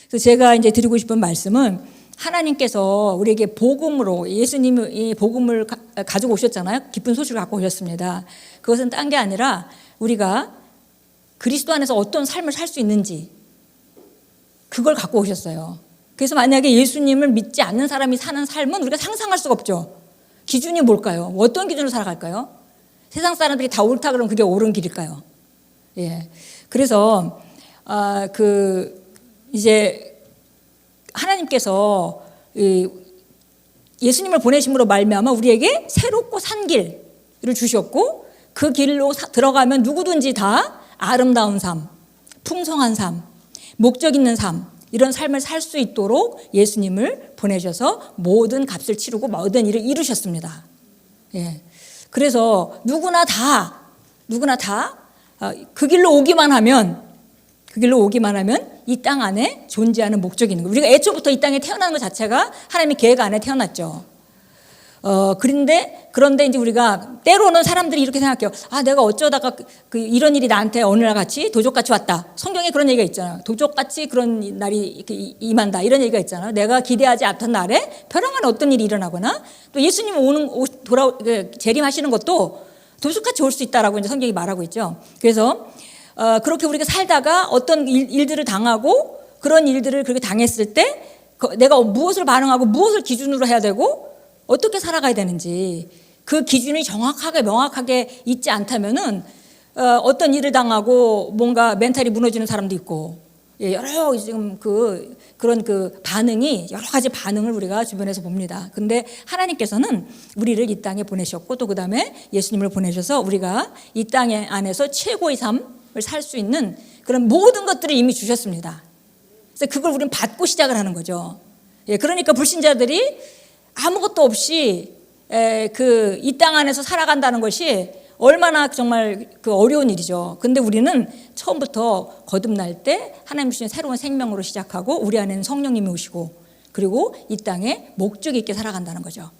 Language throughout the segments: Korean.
그래서 제가 이제 드리고 싶은 말씀은 하나님께서 우리에게 복음으로 예수님이 복음을 가지고 오셨잖아요. 기쁜 소식을 갖고 오셨습니다. 그것은 딴 게 아니라 우리가 그리스도 안에서 어떤 삶을 살 수 있는지 그걸 갖고 오셨어요. 그래서 만약에 예수님을 믿지 않는 사람이 사는 삶은 우리가 상상할 수가 없죠. 기준이 뭘까요? 어떤 기준으로 살아갈까요? 세상 사람들이 다 옳다 그러면 그게 옳은 길일까요? 예. 그래서 이제 하나님께서 예수님을 보내심으로 말미암아 우리에게 새롭고 산 길을 주셨고 그 길로 들어가면 누구든지 다 아름다운 삶, 풍성한 삶, 목적 있는 삶 이런 삶을 살 수 있도록 예수님을 보내셔서 모든 값을 치르고 모든 일을 이루셨습니다. 예. 그래서 누구나 다 그 길로 오기만 하면 이 땅 안에 존재하는 목적이 있는 거예요. 우리가 애초부터 이 땅에 태어나는 것 자체가 하나님의 계획 안에 태어났죠. 그런데 이제 우리가 때로는 사람들이 이렇게 생각해요. 내가 어쩌다가 이런 일이 나한테 어느 날 같이 도적같이 왔다. 성경에 그런 얘기가 있잖아요. 도적같이 그런 날이 이렇게 임한다. 이런 얘기가 있잖아요. 내가 기대하지 않던 날에 벼랑한 어떤 일이 일어나거나 또 예수님 재림하시는 것도 도적같이 올 수 있다라고 이제 성경이 말하고 있죠. 그래서 그렇게 우리가 살다가 어떤 일들을 당하고 그런 일들을 그렇게 당했을 때 내가 무엇을 반응하고 무엇을 기준으로 해야 되고 어떻게 살아가야 되는지 그 기준이 정확하게 명확하게 있지 않다면은 어떤 일을 당하고 뭔가 멘탈이 무너지는 사람도 있고 여러 지금 그런 반응이 여러 가지 반응을 우리가 주변에서 봅니다. 근데 하나님께서는 우리를 이 땅에 보내셨고 또 그다음에 예수님을 보내셔서 우리가 이 땅 안에서 최고의 삶을 살 수 있는 그런 모든 것들을 이미 주셨습니다. 그래서 그걸 우리는 받고 시작을 하는 거죠. 그러니까 불신자들이 아무것도 없이 이 땅 안에서 살아간다는 것이 얼마나 정말 어려운 일이죠. 근데 우리는 처음부터 거듭날 때 하나님 주신 새로운 생명으로 시작하고 우리 안에는 성령님이 오시고 그리고 이 땅에 목적 있게 살아간다는 거죠.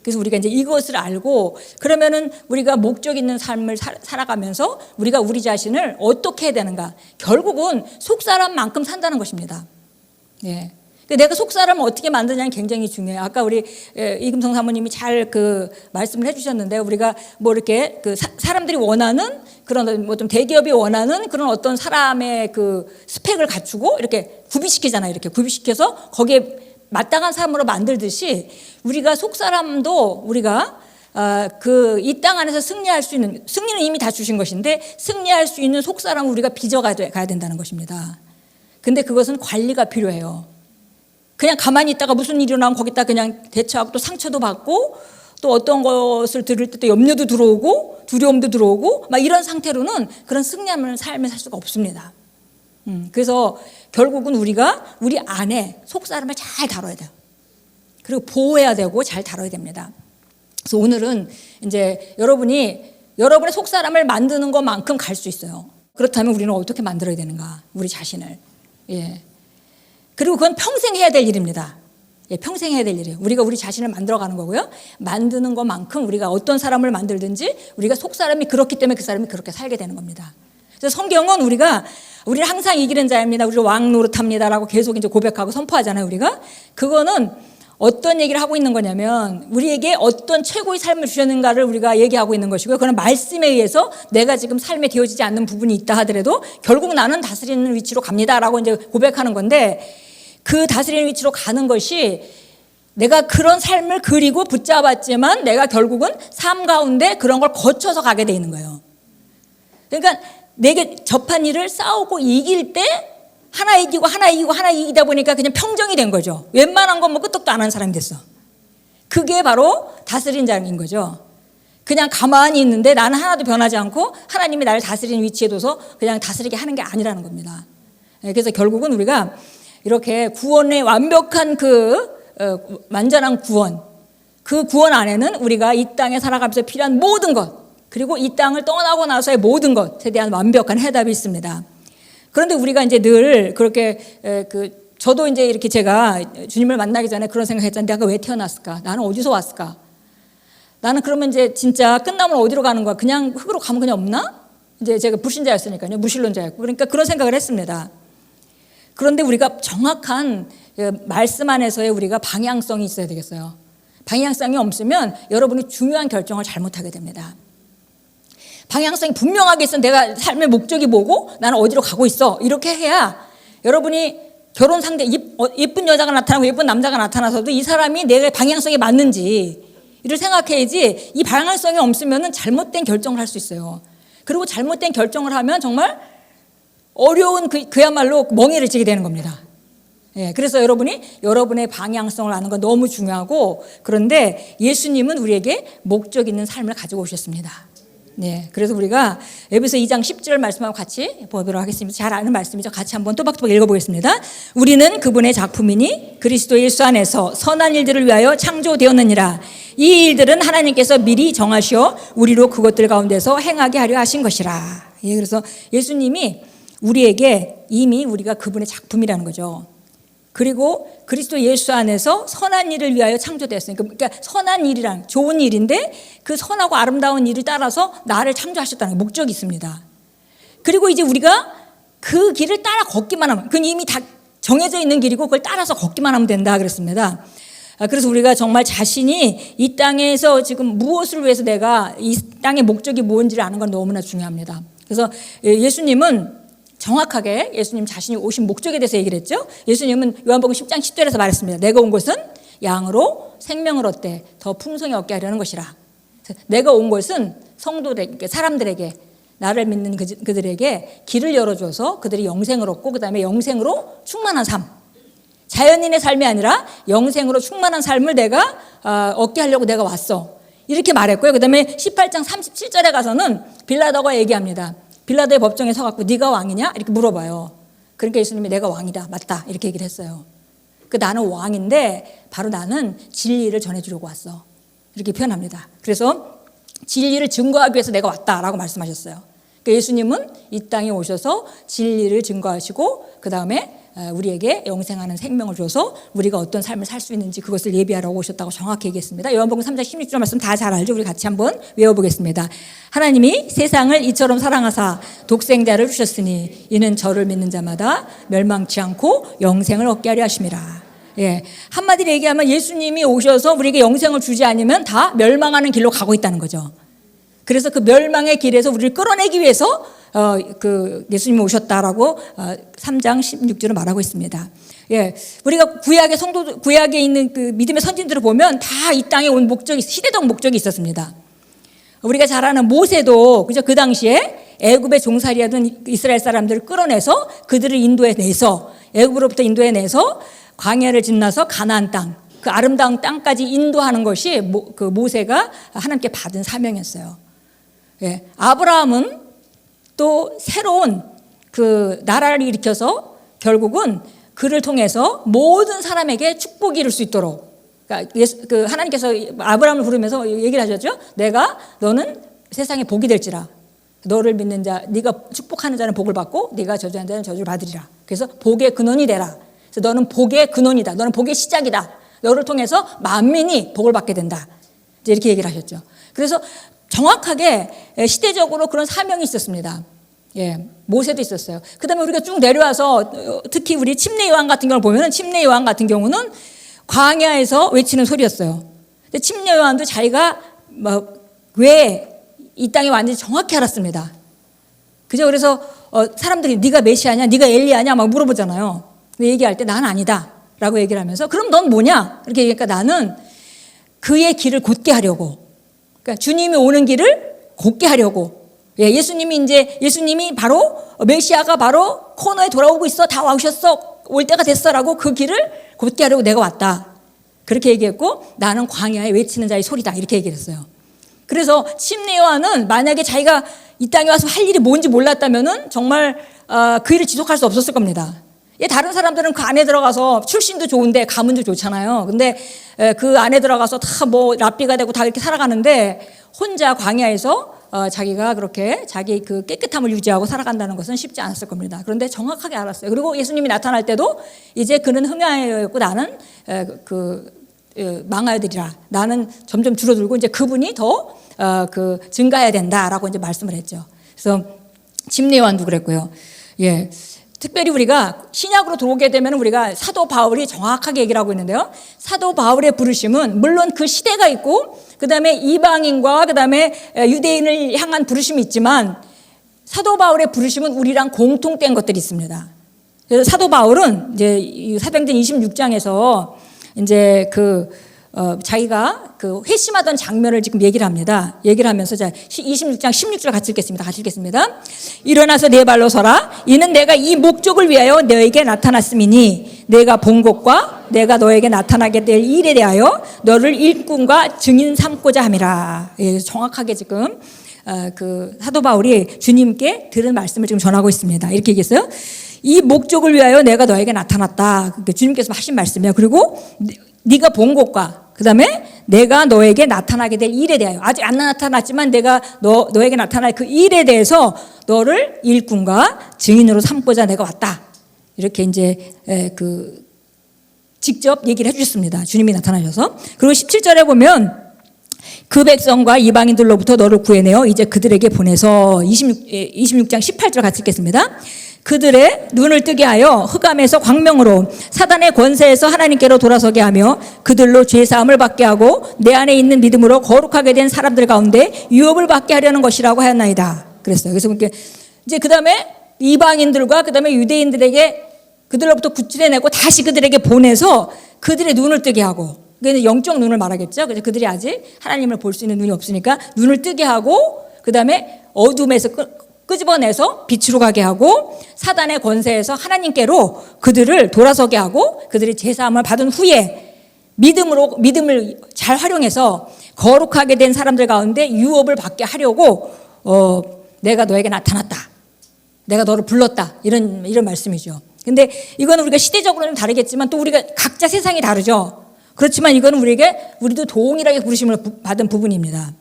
그래서 우리가 이제 이것을 알고 그러면은 우리가 목적 있는 삶을 살아가면서 우리가 우리 자신을 어떻게 해야 되는가? 결국은 속사람만큼 산다는 것입니다. 내가 속사람을 어떻게 만드냐는 굉장히 중요해요. 아까 우리 이금성 사모님이 잘 말씀을 해주셨는데 우리가 뭐 이렇게 사람들이 원하는 그런 뭐 좀 대기업이 원하는 그런 어떤 사람의 스펙을 갖추고 이렇게 구비시키잖아요. 이렇게 구비시켜서 거기에 마땅한 사람으로 만들듯이 우리가 속사람도 우리가 이 땅 안에서 승리할 수 있는 승리는 이미 다 주신 것인데 승리할 수 있는 속사람을 우리가 빚어가야 된다는 것입니다. 근데 그것은 관리가 필요해요. 그냥 가만히 있다가 무슨 일이 일어나면 거기다 그냥 대처하고 또 상처도 받고 또 어떤 것을 들을 때 또 염려도 들어오고 두려움도 들어오고 막 이런 상태로는 그런 승리하는 삶을 살 수가 없습니다. 그래서 결국은 우리가 우리 안에 속사람을 잘 다뤄야 돼요. 그리고 보호해야 되고 잘 다뤄야 됩니다. 그래서 오늘은 이제 여러분의 속사람을 만드는 것만큼 갈 수 있어요. 그렇다면 우리는 어떻게 만들어야 되는가? 우리 자신을. 그리고 그건 평생 해야 될 일입니다. 평생 해야 될 일이에요. 우리가 우리 자신을 만들어가는 거고요. 만드는 것만큼 우리가 어떤 사람을 만들든지 우리가 속사람이 그렇기 때문에 그 사람이 그렇게 살게 되는 겁니다. 그래서 성경은 우리는 항상 이기는 자입니다. 우리를 왕 노릇합니다라고 계속 이제 고백하고 선포하잖아요. 우리가 그거는 어떤 얘기를 하고 있는 거냐면 우리에게 어떤 최고의 삶을 주셨는가를 우리가 얘기하고 있는 것이고요. 그런 말씀에 의해서 내가 지금 삶에 되어지지 않는 부분이 있다 하더라도 결국 나는 다스리는 위치로 갑니다라고 이제 고백하는 건데 그 다스리는 위치로 가는 것이 내가 그런 삶을 그리고 붙잡았지만 내가 결국은 삶 가운데 그런 걸 거쳐서 가게 돼 있는 거예요. 그러니까 내게 접한 일을 싸우고 이길 때 하나 이기고 하나 이기고 하나 이기다 보니까 그냥 평정이 된 거죠. 웬만한 건 뭐 끄떡도 안 하는 사람이 됐어. 그게 바로 다스린 자인 거죠. 그냥 가만히 있는데 나는 하나도 변하지 않고 하나님이 나를 다스리는 위치에 둬서 그냥 다스리게 하는 게 아니라는 겁니다. 그래서 결국은 우리가 이렇게 구원의 완벽한 완전한 구원, 그 구원 안에는 우리가 이 땅에 살아가면서 필요한 모든 것 그리고 이 땅을 떠나고 나서의 모든 것에 대한 완벽한 해답이 있습니다. 그런데 우리가 이제 늘 그렇게 저도 이제 이렇게 제가 주님을 만나기 전에 그런 생각했잖아요. 내가 왜 태어났을까? 나는 어디서 왔을까? 나는 그러면 이제 진짜 끝나면 어디로 가는 거야? 그냥 흙으로 가면 그냥 없나? 이제 제가 불신자였으니까요. 무신론자였고. 그러니까 그런 생각을 했습니다. 그런데 우리가 정확한 말씀 안에서의 우리가 방향성이 있어야 되겠어요. 방향성이 없으면 여러분이 중요한 결정을 잘못하게 됩니다. 방향성이 분명하게 있어. 내가 삶의 목적이 뭐고 나는 어디로 가고 있어. 이렇게 해야 여러분이 결혼 상대 예쁜 여자가 나타나고 예쁜 남자가 나타나서도 이 사람이 내 방향성에 맞는지 이를 생각해야지, 이 방향성이 없으면 잘못된 결정을 할 수 있어요. 그리고 잘못된 결정을 하면 정말 어려운 그야말로 멍에를 지게 되는 겁니다. 예, 그래서 여러분이 여러분의 방향성을 아는 건 너무 중요하고, 그런데 예수님은 우리에게 목적 있는 삶을 가지고 오셨습니다. 네, 그래서 우리가 에베소 2장 10절 말씀하고 같이 보도록 하겠습니다. 잘 아는 말씀이죠. 같이 한번 또박또박 읽어보겠습니다. 우리는 그분의 작품이니 그리스도 예수 안에서 선한 일들을 위하여 창조되었느니라. 이 일들은 하나님께서 미리 정하시어 우리로 그것들 가운데서 행하게 하려 하신 것이라. 예, 그래서 예수님이 우리에게 이미 우리가 그분의 작품이라는 거죠. 그리고 그리스도 예수 안에서 선한 일을 위하여 창조되었으니까, 그러니까 선한 일이란 좋은 일인데 그 선하고 아름다운 일을 따라서 나를 창조하셨다는 목적이 있습니다. 그리고 이제 우리가 그 길을 따라 걷기만 하면, 그건 이미 다 정해져 있는 길이고 그걸 따라서 걷기만 하면 된다 그랬습니다. 그래서 우리가 정말 자신이 이 땅에서 지금 무엇을 위해서 내가 이 땅의 목적이 뭔지를 아는 건 너무나 중요합니다. 그래서 예수님은 정확하게 예수님 자신이 오신 목적에 대해서 얘기를 했죠. 예수님은 요한복음 10장 10절에서 말했습니다. 내가 온 것은 양으로 생명을 얻되 더 풍성히 얻게 하려는 것이라. 내가 온 것은 성도들에게, 사람들에게, 나를 믿는 그들에게 길을 열어줘서 그들이 영생을 얻고 그 다음에 영생으로 충만한 삶, 자연인의 삶이 아니라 영생으로 충만한 삶을 내가 얻게 하려고 내가 왔어. 이렇게 말했고요. 그 다음에 18장 37절에 가서는 빌라도가 얘기합니다. 빌라도의 법정에 서갖고 네가 왕이냐? 이렇게 물어봐요. 그러니까 예수님이 내가 왕이다. 맞다. 이렇게 얘기를 했어요. 나는 왕인데 바로 나는 진리를 전해주려고 왔어. 이렇게 표현합니다. 그래서 진리를 증거하기 위해서 내가 왔다라고 말씀하셨어요. 그러니까 예수님은 이 땅에 오셔서 진리를 증거하시고 그 다음에 우리에게 영생하는 생명을 줘서 우리가 어떤 삶을 살 수 있는지 그것을 예비하러 오셨다고 정확히 얘기했습니다. 요한복음 3장 16절 말씀 다 잘 알죠? 우리 같이 한번 외워보겠습니다. 하나님이 세상을 이처럼 사랑하사 독생자를 주셨으니 이는 저를 믿는 자마다 멸망치 않고 영생을 얻게 하려 하심이라. 예, 한마디로 얘기하면 예수님이 오셔서 우리에게 영생을 주지 않으면 다 멸망하는 길로 가고 있다는 거죠. 그래서 그 멸망의 길에서 우리를 끌어내기 위해서 예수님이 오셨다라고 3장 16절을 말하고 있습니다. 예, 우리가 구약에 있는 그 믿음의 선진들을 보면 다 이 땅에 온 목적이, 시대적 목적이 있었습니다. 우리가 잘 아는 모세도 그죠? 그 당시에 애굽의 종살이하던 이스라엘 사람들을 끌어내서 그들을 인도해내서, 애굽으로부터 인도해내서 광야를 지나서 가나안 땅, 그 아름다운 땅까지 인도하는 것이 그 모세가 하나님께 받은 사명이었어요. 예, 아브라함은 또 새로운 그 나라를 일으켜서 결국은 그를 통해서 모든 사람에게 축복이 이룰 수 있도록, 그러니까 하나님께서 아브라함을 부르면서 얘기를 하셨죠. 너는 세상에 복이 될지라. 너를 믿는 자, 네가 축복하는 자는 복을 받고 네가 저주하는 자는 저주를 받으리라. 그래서 복의 근원이 되라. 그래서 너는 복의 근원이다. 너는 복의 시작이다. 너를 통해서 만민이 복을 받게 된다. 이제 이렇게 얘기를 하셨죠. 그래서 정확하게 시대적으로 그런 사명이 있었습니다. 예, 모세도 있었어요. 그 다음에 우리가 쭉 내려와서 특히 우리 침례 요한 같은 경우를 보면은 침례 요한 같은 경우는 광야에서 외치는 소리였어요. 근데 침례 요한도 자기가 왜 이 땅에 왔는지 정확히 알았습니다. 그죠? 그래서 사람들이 네가 메시아냐, 네가 엘리야냐 막 물어보잖아요. 근데 얘기할 때 난 아니다라고 얘기를 하면서 그럼 넌 뭐냐? 이렇게 얘기하니까 나는 그의 길을 곧게 하려고. 그러니까 주님이 오는 길을 곧게 하려고. 예, 예수님이 바로 메시아가 바로 코너에 돌아오고 있어. 다 오셨어. 올 때가 됐어라고 그 길을 곧게 하려고 내가 왔다. 그렇게 얘기했고 나는 광야에 외치는 자의 소리다. 이렇게 얘기를 했어요. 그래서 침례 요한은 만약에 자기가 이 땅에 와서 할 일이 뭔지 몰랐다면은 정말 그 일을 지속할 수 없었을 겁니다. 예, 다른 사람들은 그 안에 들어가서 출신도 좋은데 가문도 좋잖아요. 근데 그 안에 들어가서 다 랍비가 되고 다 이렇게 살아가는데 혼자 광야에서 자기가 그렇게 자기 그 깨끗함을 유지하고 살아간다는 것은 쉽지 않았을 겁니다. 그런데 정확하게 알았어요. 그리고 예수님이 나타날 때도 이제 그는 흥하여였고 나는 망하여들이라. 나는 점점 줄어들고 이제 그분이 더 증가해야 된다라고 이제 말씀을 했죠. 그래서 침례 요한도 그랬고요. 예. 특별히 우리가 신약으로 들어오게 되면 우리가 사도 바울이 정확하게 얘기를 하고 있는데요. 사도 바울의 부르심은 물론 그 시대가 있고 그다음에 이방인과 그다음에 유대인을 향한 부르심이 있지만 사도 바울의 부르심은 우리랑 공통된 것들이 있습니다. 그래서 사도 바울은 이제 사도행전 26장에서 이제 자기가 회심하던 장면을 지금 얘기를 합니다. 얘기를 하면서 26장 16절 같이 읽겠습니다. 일어나서 네 발로 서라. 이는 내가 이 목적을 위하여 너에게 나타났음이니 내가 본 것과 내가 너에게 나타나게 될 일에 대하여 너를 일꾼과 증인 삼고자 함이라. 예, 정확하게 지금 사도 바울이 주님께 들은 말씀을 지금 전하고 있습니다. 이렇게 얘기했어요. 이 목적을 위하여 내가 너에게 나타났다. 주님께서 하신 말씀이에요. 그리고 네가 본 것과 그다음에 내가 너에게 나타나게 될 일에 대하여 아직 안 나타났지만 내가 너에게 나타날 그 일에 대해서 너를 일꾼과 증인으로 삼고자 내가 왔다. 이렇게 이제 직접 얘기를 해주셨습니다. 주님이 나타나셔서. 그리고 17절에 보면 그 백성과 이방인들로부터 너를 구해내어 이제 그들에게 보내서 26장 18절 같이 읽겠습니다. 그들의 눈을 뜨게 하여 흑암에서 광명으로 사단의 권세에서 하나님께로 돌아서게 하며 그들로 죄사함을 받게 하고 내 안에 있는 믿음으로 거룩하게 된 사람들 가운데 유업을 받게 하려는 것이라고 하였나이다. 그랬어요. 그래서 이제 그다음에 이방인들과 그다음에 유대인들에게 그들로부터 구출해내고 다시 그들에게 보내서 그들의 눈을 뜨게 하고, 그게 영적 눈을 말하겠죠. 그래서 그들이 아직 하나님을 볼 수 있는 눈이 없으니까 눈을 뜨게 하고, 그다음에 어둠에서 끄집어내서 빛으로 가게 하고, 사단의 권세에서 하나님께로 그들을 돌아서게 하고, 그들이 제사함을 받은 후에 믿음을 잘 활용해서 거룩하게 된 사람들 가운데 유업을 받게 하려고 내가 너에게 나타났다. 내가 너를 불렀다. 이런 말씀이죠. 근데 이건 우리가 시대적으로는 다르겠지만 또 우리가 각자 세상이 다르죠. 그렇지만 이거는 우리도 동일하게 부르심을 받은 부분입니다.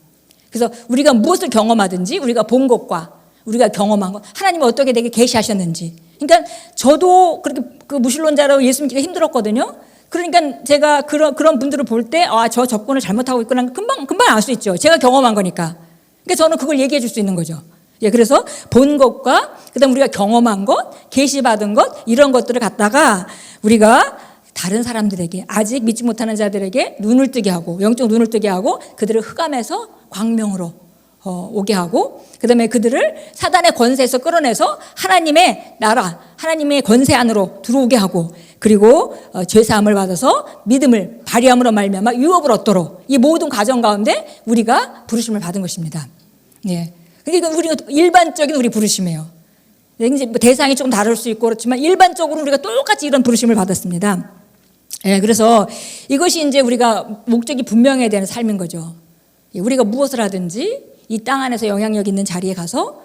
그래서 우리가 무엇을 경험하든지 우리가 본 것과 우리가 경험한 것, 하나님이 어떻게 내게 계시하셨는지. 그러니까 저도 그렇게 무신론자로 예수 믿기가 힘들었거든요. 그러니까 제가 그런 분들을 볼 때 저 접근을 잘못하고 있구나 금방 알 수 있죠. 제가 경험한 거니까. 그러니까 저는 그걸 얘기해 줄 수 있는 거죠. 예, 그래서 본 것과 그다음 우리가 경험한 것, 계시받은 것, 이런 것들을 갖다가 우리가 다른 사람들에게, 아직 믿지 못하는 자들에게 눈을 뜨게 하고, 영적 눈을 뜨게 하고, 그들을 흑암에서 광명으로 오게 하고, 그다음에 그들을 사단의 권세에서 끌어내서 하나님의 나라, 하나님의 권세 안으로 들어오게 하고, 그리고 죄사함을 받아서 믿음을 발휘함으로 말미암아 유업을 얻도록, 이 모든 과정 가운데 우리가 부르심을 받은 것입니다. 예. 그러니까 우리가 일반적인 우리 부르심이에요. 이제 대상이 조금 다를 수 있고 그렇지만 일반적으로 우리가 똑같이 이런 부르심을 받았습니다. 예, 그래서 이것이 이제 우리가 목적이 분명해야 되는 삶인 거죠. 우리가 무엇을 하든지 이 땅 안에서 영향력 있는 자리에 가서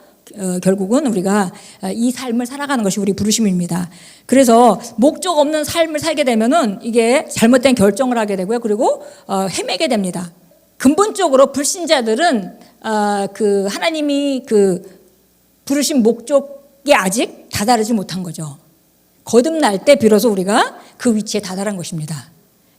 결국은 우리가 이 삶을 살아가는 것이 우리 부르심입니다. 그래서 목적 없는 삶을 살게 되면은 이게 잘못된 결정을 하게 되고요. 그리고 헤매게 됩니다. 근본적으로 불신자들은 하나님이 부르신 목적에 아직 다다르지 못한 거죠. 거듭날 때 비로소 우리가 그 위치에 다다른 것입니다.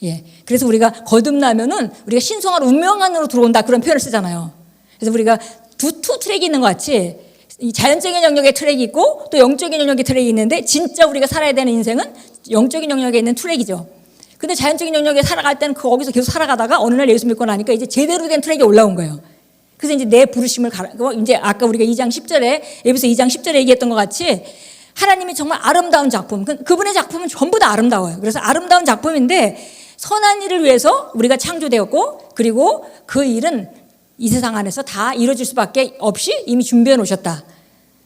예. 그래서 우리가 거듭나면은 우리가 신성한 운명 안으로 들어온다, 그런 표현을 쓰잖아요. 그래서 우리가 투 트랙이 있는 것 같이 이 자연적인 영역의 트랙이 있고 또 영적인 영역의 트랙이 있는데, 진짜 우리가 살아야 되는 인생은 영적인 영역에 있는 트랙이죠. 근데 자연적인 영역에 살아갈 때는 거기서 계속 살아가다가 어느 날 예수 믿고 나니까 이제 제대로 된 트랙에 올라온 거예요. 그래서 이제 내 부르심을 이제 아까 우리가 2장 10절에 에베소 2장 10절에 얘기했던 것 같이 하나님이 정말 아름다운 작품, 그분의 작품은 전부 다 아름다워요. 그래서 아름다운 작품인데 선한 일을 위해서 우리가 창조되었고, 그리고 그 일은 이 세상 안에서 다 이루어질 수밖에 없이 이미 준비해 놓으셨다.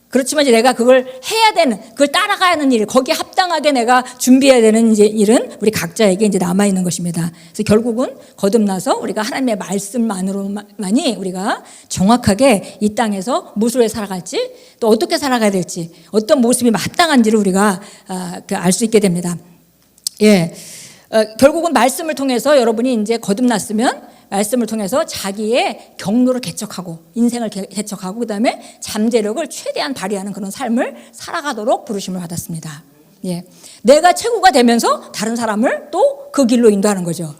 그렇지만 이제 내가 그걸 해야 되는, 그걸 따라가야 하는 일, 거기에 합당하게 내가 준비해야 되는 이제 일은 우리 각자에게 이제 남아 있는 것입니다. 그래서 결국은 거듭나서 우리가 하나님의 말씀만으로만이 우리가 정확하게 이 땅에서 무엇을 왜 살아갈지, 또 어떻게 살아가야 될지, 어떤 모습이 마땅한지를 우리가 알 수 있게 됩니다. 예, 결국은 말씀을 통해서 여러분이 이제 거듭났으면 말씀을 통해서 자기의 경로를 개척하고 인생을 개척하고 그다음에 잠재력을 최대한 발휘하는 그런 삶을 살아가도록 부르심을 받았습니다. 예, 내가 최고가 되면서 다른 사람을 또 그 길로 인도하는 거죠.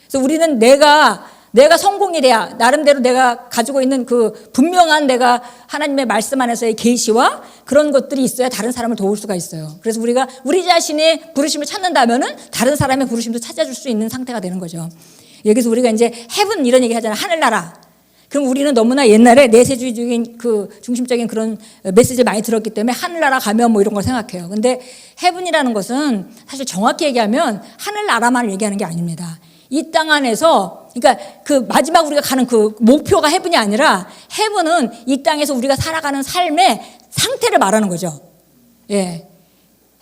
그래서 우리는 내가 내가 성공이 돼야 나름대로 내가 가지고 있는 그 분명한 내가 하나님의 말씀 안에서의 계시와 그런 것들이 있어야 다른 사람을 도울 수가 있어요. 그래서 우리가 우리 자신의 부르심을 찾는다면은 다른 사람의 부르심도 찾아줄 수 있는 상태가 되는 거죠. 여기서 우리가 이제 헤븐 이런 얘기 하잖아요. 하늘나라. 그럼 우리는 너무나 옛날에 내세주의적인 그 중심적인 그런 메시지를 많이 들었기 때문에 하늘나라 가면 뭐 이런 걸 생각해요. 근데 헤븐이라는 것은 사실 정확히 얘기하면 하늘나라만 얘기하는 게 아닙니다. 이 땅 안에서, 그러니까 그 마지막 우리가 가는 그 목표가 헤븐이 아니라 헤븐은 이 땅에서 우리가 살아가는 삶의 상태를 말하는 거죠. 예.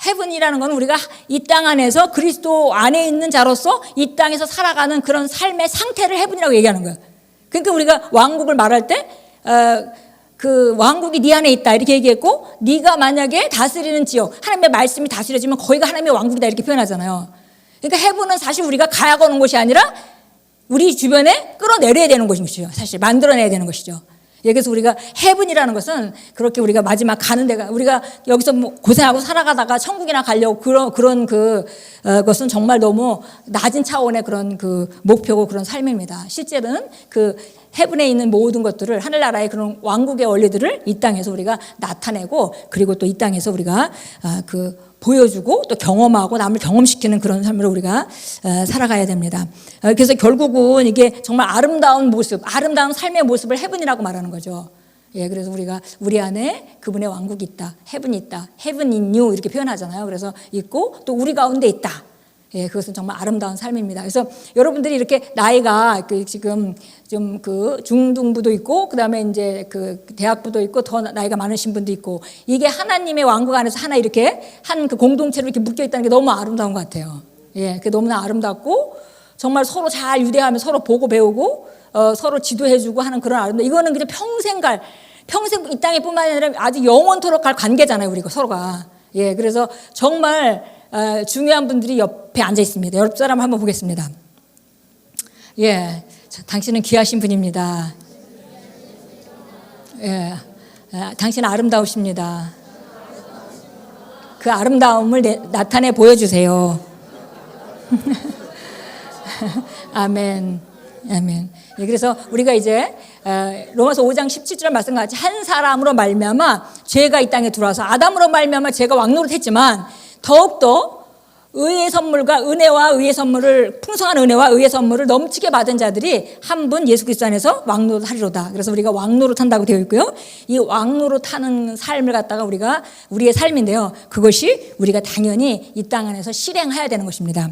헤븐이라는 건 우리가 이 땅 안에서 그리스도 안에 있는 자로서 이 땅에서 살아가는 그런 삶의 상태를 헤븐이라고 얘기하는 거예요. 그러니까 우리가 왕국을 말할 때, 그 왕국이 네 안에 있다 이렇게 얘기했고, 네가 만약에 다스리는 지역, 하나님의 말씀이 다스려지면 거기가 하나님의 왕국이다 이렇게 표현하잖아요. 그러니까 헤븐은 사실 우리가 가야 거는 곳이 아니라 우리 주변에 끌어내려야 되는 것이죠. 사실 만들어내야 되는 것이죠. 그래서 우리가 헤븐이라는 것은 그렇게 우리가 마지막 가는 데가, 우리가 여기서 뭐 고생하고 살아가다가 천국이나 가려고 그런 것은 정말 너무 낮은 차원의 그런 그 목표고 그런 삶입니다. 실제로는 그 헤븐에 있는 모든 것들을, 하늘나라의 그런 왕국의 원리들을 이 땅에서 우리가 나타내고, 그리고 또 이 땅에서 우리가 보여주고 또 경험하고 남을 경험시키는 그런 삶으로 우리가 살아가야 됩니다. 그래서 결국은 이게 정말 아름다운 모습, 아름다운 삶의 모습을 헤븐이라고 말하는 거죠. 예, 그래서 우리가 우리 안에 그분의 왕국이 있다, 헤븐이 있다, 헤븐 인 유 이렇게 표현하잖아요. 그래서 있고 또 우리 가운데 있다. 예, 그것은 정말 아름다운 삶입니다. 그래서 여러분들이 이렇게 나이가 지금 좀 중등부도 있고, 그 다음에 이제 대학부도 있고, 더 나이가 많으신 분도 있고, 이게 하나님의 왕국 안에서 하나 이렇게 한 그 공동체로 이렇게 묶여 있다는 게 너무 아름다운 것 같아요. 예, 그게 너무나 아름답고, 정말 서로 잘 유대하며 서로 보고 배우고, 서로 지도해주고 하는 그런 아름다움. 이거는 그냥 평생 이 땅에 뿐만 아니라 아주 영원토록 갈 관계잖아요, 우리가 서로가. 예, 그래서 정말 중요한 분들이 옆에 앉아 있습니다. 옆 사람 한번 보겠습니다. 예, 당신은 귀하신 분입니다. 예, 당신은 아름다우십니다. 그 아름다움을 나타내 보여주세요. 아멘. 아멘. 예, 그래서 우리가 이제 로마서 5장 17절 말씀과 같이 한 사람으로 말미암아 죄가 이 땅에 들어와서 아담으로 말미암아 죄가 왕노릇했지만 더욱더 의의 선물과 은혜와 의의 선물을, 풍성한 은혜와 의의 선물을 넘치게 받은 자들이 한 분 예수 그리스도 안에서 왕노릇하리로다. 그래서 우리가 왕노릇한다고 되어 있고요. 이 왕노릇하는 삶을 갖다가 우리의 삶인데요. 그것이 우리가 당연히 이 땅 안에서 실행해야 되는 것입니다.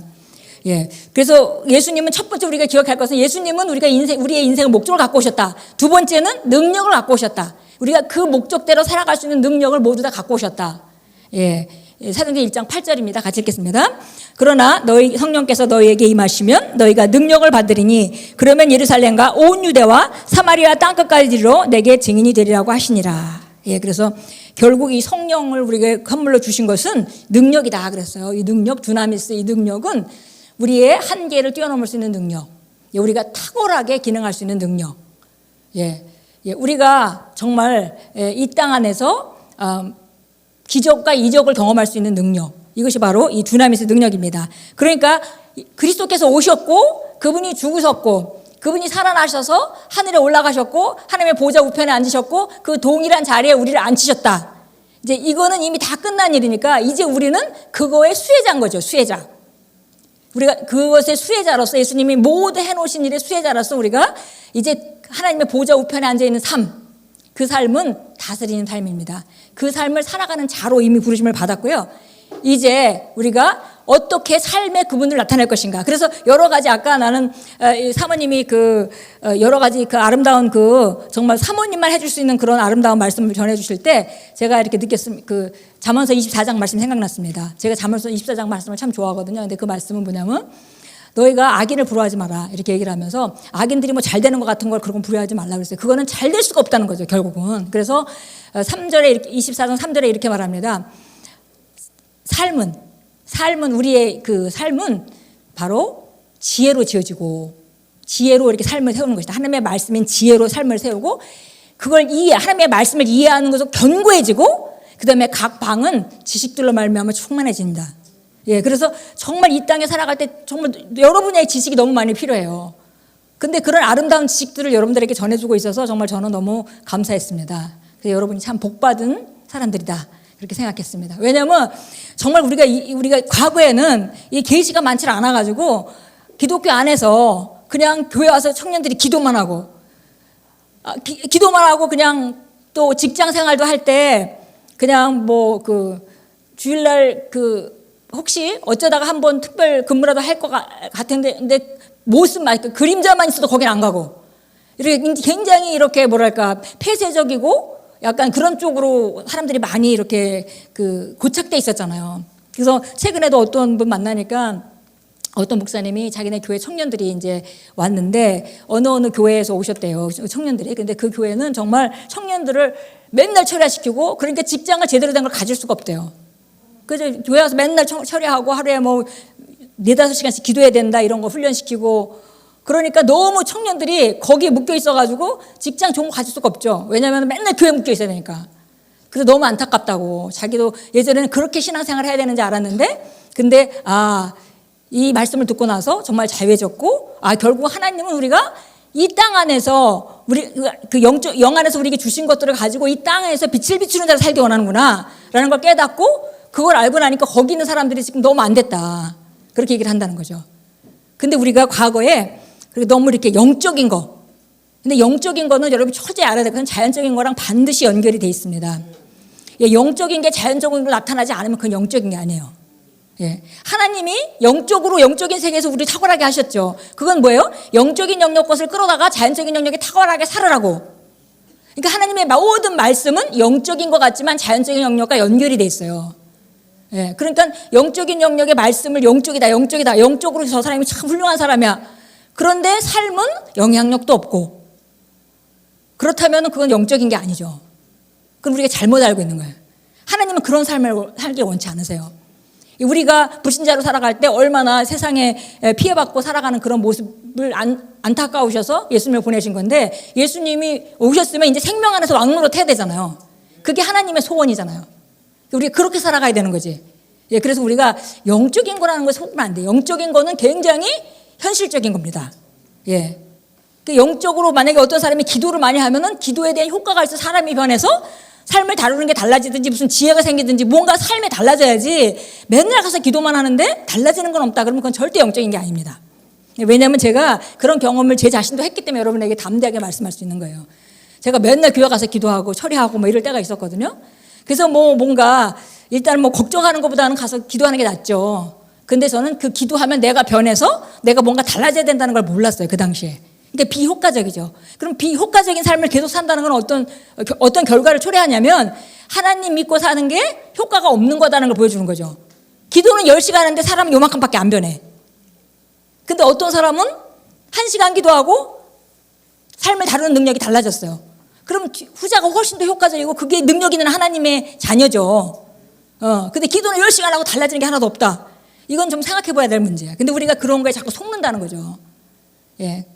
예. 그래서 예수님은 첫 번째 우리가 기억할 것은, 예수님은 우리의 인생의 목적을 갖고 오셨다. 두 번째는 능력을 갖고 오셨다. 우리가 그 목적대로 살아갈 수 있는 능력을 모두 다 갖고 오셨다. 예. 사도행전 1장 8절입니다. 같이 읽겠습니다. 그러나 성령께서 너희에게 임하시면 너희가 능력을 받으리니 그러면 예루살렘과 온 유대와 사마리아 땅끝까지로 내게 증인이 되리라고 하시니라. 예, 그래서 결국 이 성령을 우리에게 선물로 주신 것은 능력이다 그랬어요. 이 능력, 두나미스, 이 능력은 우리의 한계를 뛰어넘을 수 있는 능력, 우리가 탁월하게 기능할 수 있는 능력. 예, 우리가 정말 이 땅 안에서 기적과 이적을 경험할 수 있는 능력, 이것이 바로 이 두나미스 능력입니다. 그러니까 그리스도께서 오셨고 그분이 죽으셨고 그분이 살아나셔서 하늘에 올라가셨고 하나님의 보좌 우편에 앉으셨고 그 동일한 자리에 우리를 앉히셨다. 이제 이거는 이미 다 끝난 일이니까 이제 우리는 그거의 수혜자인 거죠. 수혜자. 우리가 그것의 수혜자로서, 예수님이 모두 해놓으신 일의 수혜자로서 우리가 이제 하나님의 보좌 우편에 앉아있는 삶, 그 삶은 다스리는 삶입니다. 그 삶을 살아가는 자로 이미 부르심을 받았고요. 이제 우리가 어떻게 삶의 그분을 나타낼 것인가. 그래서 여러 가지, 아까 나는 사모님이 여러 가지 아름다운 정말 사모님만 해줄 수 있는 그런 아름다운 말씀을 전해주실 때 제가 이렇게 느꼈습니다. 잠언서 24장 말씀 생각났습니다. 제가 잠언서 24장 말씀을 참 좋아하거든요. 근데 그 말씀은 뭐냐면, 너희가 악인을 부러워하지 마라 이렇게 얘기를 하면서, 악인들이 뭐 잘 되는 것 같은 걸 그런 거 부러워하지 말라 그랬어요. 그거는 잘 될 수가 없다는 거죠, 결국은. 그래서 3절에 24장 3절에 이렇게 말합니다. 삶은 우리의 삶은 바로 지혜로 지어지고, 지혜로 이렇게 삶을 세우는 것이다. 하나님의 말씀인 지혜로 삶을 세우고, 그걸 하나님의 말씀을 이해하는 것으로 견고해지고, 그 다음에 각 방은 지식들로 말미암아 충만해진다. 예, 그래서 정말 이 땅에 살아갈 때 정말 여러분의 지식이 너무 많이 필요해요. 근데 그런 아름다운 지식들을 여러분들에게 전해주고 있어서 정말 저는 너무 감사했습니다. 그래서 여러분이 참 복받은 사람들이다. 그렇게 생각했습니다. 왜냐하면 정말 우리가 과거에는 이 계시가 많지 않아가지고 기독교 안에서 그냥 교회 와서 청년들이 기도만 하고 그냥 또 직장 생활도 할 때 그냥 뭐 그 주일날 혹시 어쩌다가 한번 특별 근무라도 할 것 같은데 근데 모습만 그림자만 있어도 거긴 안 가고 이렇게 굉장히 이렇게 뭐랄까 폐쇄적이고 약간 그런 쪽으로 사람들이 많이 이렇게 고착돼 있었잖아요. 그래서 최근에도 어떤 분 만나니까 어떤 목사님이 자기네 교회 청년들이 이제 왔는데 어느 교회에서 오셨대요. 청년들이. 근데 그 교회는 정말 청년들을 맨날 철야시키고 그러니까 직장을 제대로 된 걸 가질 수가 없대요. 그래서 교회 와서 맨날 철야하고 하루에 뭐 4-5시간씩 기도해야 된다 이런 거 훈련시키고 그러니까 너무 청년들이 거기에 묶여 있어가지고 직장 좋은 거 가질 수가 없죠. 왜냐하면 맨날 교회에 묶여 있어야 되니까. 그래서 너무 안타깝다고. 자기도 예전에는 그렇게 신앙생활을 해야 되는지 알았는데 근데 이 말씀을 듣고 나서 정말 자유해졌고 결국 하나님은 우리가 이 땅 안에서 우리 영 안에서 우리에게 주신 것들을 가지고 이 땅에서 빛을 비추는 자로 살기 원하는구나 라는 걸 깨닫고 그걸 알고 나니까 거기 있는 사람들이 지금 너무 안 됐다. 그렇게 얘기를 한다는 거죠. 근데 우리가 과거에 너무 이렇게 영적인 거. 근데 영적인 거는 여러분이 철저히 알아야 돼요. 그건 자연적인 거랑 반드시 연결이 돼 있습니다. 영적인 게 자연적으로 나타나지 않으면 그건 영적인 게 아니에요. 하나님이 영적인 세계에서 우리를 탁월하게 하셨죠. 그건 뭐예요? 영적인 영역 것을 끌어다가 자연적인 영역에 탁월하게 살으라고. 그러니까 하나님의 모든 말씀은 영적인 것 같지만 자연적인 영역과 연결이 돼 있어요. 그러니까 영적인 영역의 말씀을 영적이다. 영적으로 저 사람이 참 훌륭한 사람이야. 그런데 삶은 영향력도 없고 그렇다면 그건 영적인 게 아니죠. 그럼 우리가 잘못 알고 있는 거예요. 하나님은 그런 삶을 살기 원치 않으세요. 우리가 불신자로 살아갈 때 얼마나 세상에 피해받고 살아가는 그런 모습을 안타까우셔서 예수님을 보내신 건데 예수님이 오셨으면 이제 생명 안에서 왕노릇 해야 되잖아요. 그게 하나님의 소원이잖아요. 우리가 그렇게 살아가야 되는 거지. 그래서 우리가 영적인 거라는 걸 속으면 안 돼요. 영적인 거는 굉장히 현실적인 겁니다. 영적으로 만약에 어떤 사람이 기도를 많이 하면은 기도에 대한 효과가 있어 사람이 변해서 삶을 다루는 게 달라지든지 무슨 지혜가 생기든지 뭔가 삶에 달라져야지 맨날 가서 기도만 하는데 달라지는 건 없다. 그러면 그건 절대 영적인 게 아닙니다. 왜냐하면 제가 그런 경험을 제 자신도 했기 때문에 여러분에게 담대하게 말씀할 수 있는 거예요. 제가 맨날 교회 가서 기도하고 처리하고 뭐 이럴 때가 있었거든요. 그래서 뭔가 일단 걱정하는 것보다는 가서 기도하는 게 낫죠. 근데 저는 그 기도하면 내가 변해서 내가 뭔가 달라져야 된다는 걸 몰랐어요. 그 당시에. 그러니까 비효과적이죠. 그럼 비효과적인 삶을 계속 산다는 건 어떤 결과를 초래하냐면 하나님 믿고 사는 게 효과가 없는 거다는 걸 보여주는 거죠. 기도는 10시간 하는데 사람은 요만큼밖에 안 변해. 근데 어떤 사람은 1시간 기도하고 삶을 다루는 능력이 달라졌어요. 그럼 후자가 훨씬 더 효과적이고 그게 능력 있는 하나님의 자녀죠. 근데 기도는 10시간 하고 달라지는 게 하나도 없다. 이건 좀 생각해 봐야 될 문제야. 근데 우리가 그런 거에 자꾸 속는다는 거죠.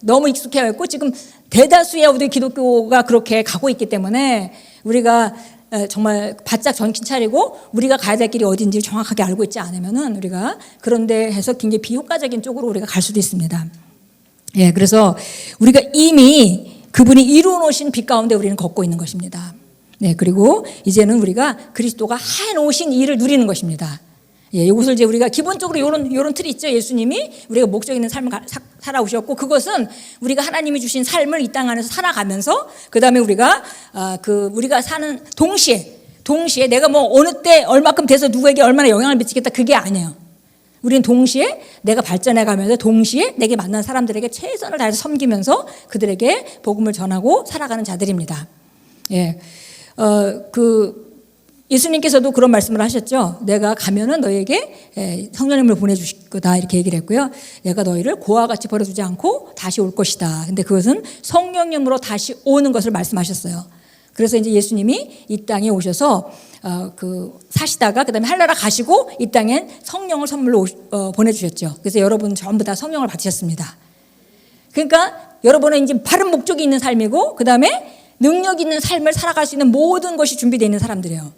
너무 익숙해갖고 지금 대다수의 우리 기독교가 그렇게 가고 있기 때문에 우리가 정말 바짝 정신 차리고 우리가 가야 될 길이 어딘지 정확하게 알고 있지 않으면은 우리가 그런데 해서 굉장히 비효과적인 쪽으로 우리가 갈 수도 있습니다. 그래서 우리가 이미 그분이 이루어 놓으신 빛 가운데 우리는 걷고 있는 것입니다. 그리고 이제는 우리가 그리스도가 해 놓으신 일을 누리는 것입니다. 이것을 이제 우리가 기본적으로 요런 틀이 있죠. 예수님이 우리가 목적 있는 삶을 살아오셨고 그것은 우리가 하나님이 주신 삶을 이 땅 안에서 살아가면서 그다음에 우리가 우리가 사는 동시에 내가 어느 때 얼마큼 돼서 누구에게 얼마나 영향을 미치겠다 그게 아니에요. 우리는 동시에 내가 발전해 가면서 동시에 내게 만난 사람들에게 최선을 다해서 섬기면서 그들에게 복음을 전하고 살아가는 자들입니다. 예수님께서도 그런 말씀을 하셨죠. 내가 가면은 너에게 성령님을 보내주실 거다 이렇게 얘기를 했고요. 내가 너희를 고와 같이 버려두지 않고 다시 올 것이다. 근데 그것은 성령님으로 다시 오는 것을 말씀하셨어요. 그래서 이제 예수님이 이 땅에 오셔서 사시다가 그다음에 하늘나라 가시고 이 땅엔 성령을 선물로 보내주셨죠. 그래서 여러분 전부 다 성령을 받으셨습니다. 그러니까 여러분은 이제 바른 목적이 있는 삶이고 그다음에 능력 있는 삶을 살아갈 수 있는 모든 것이 준비되어 있는 사람들이에요.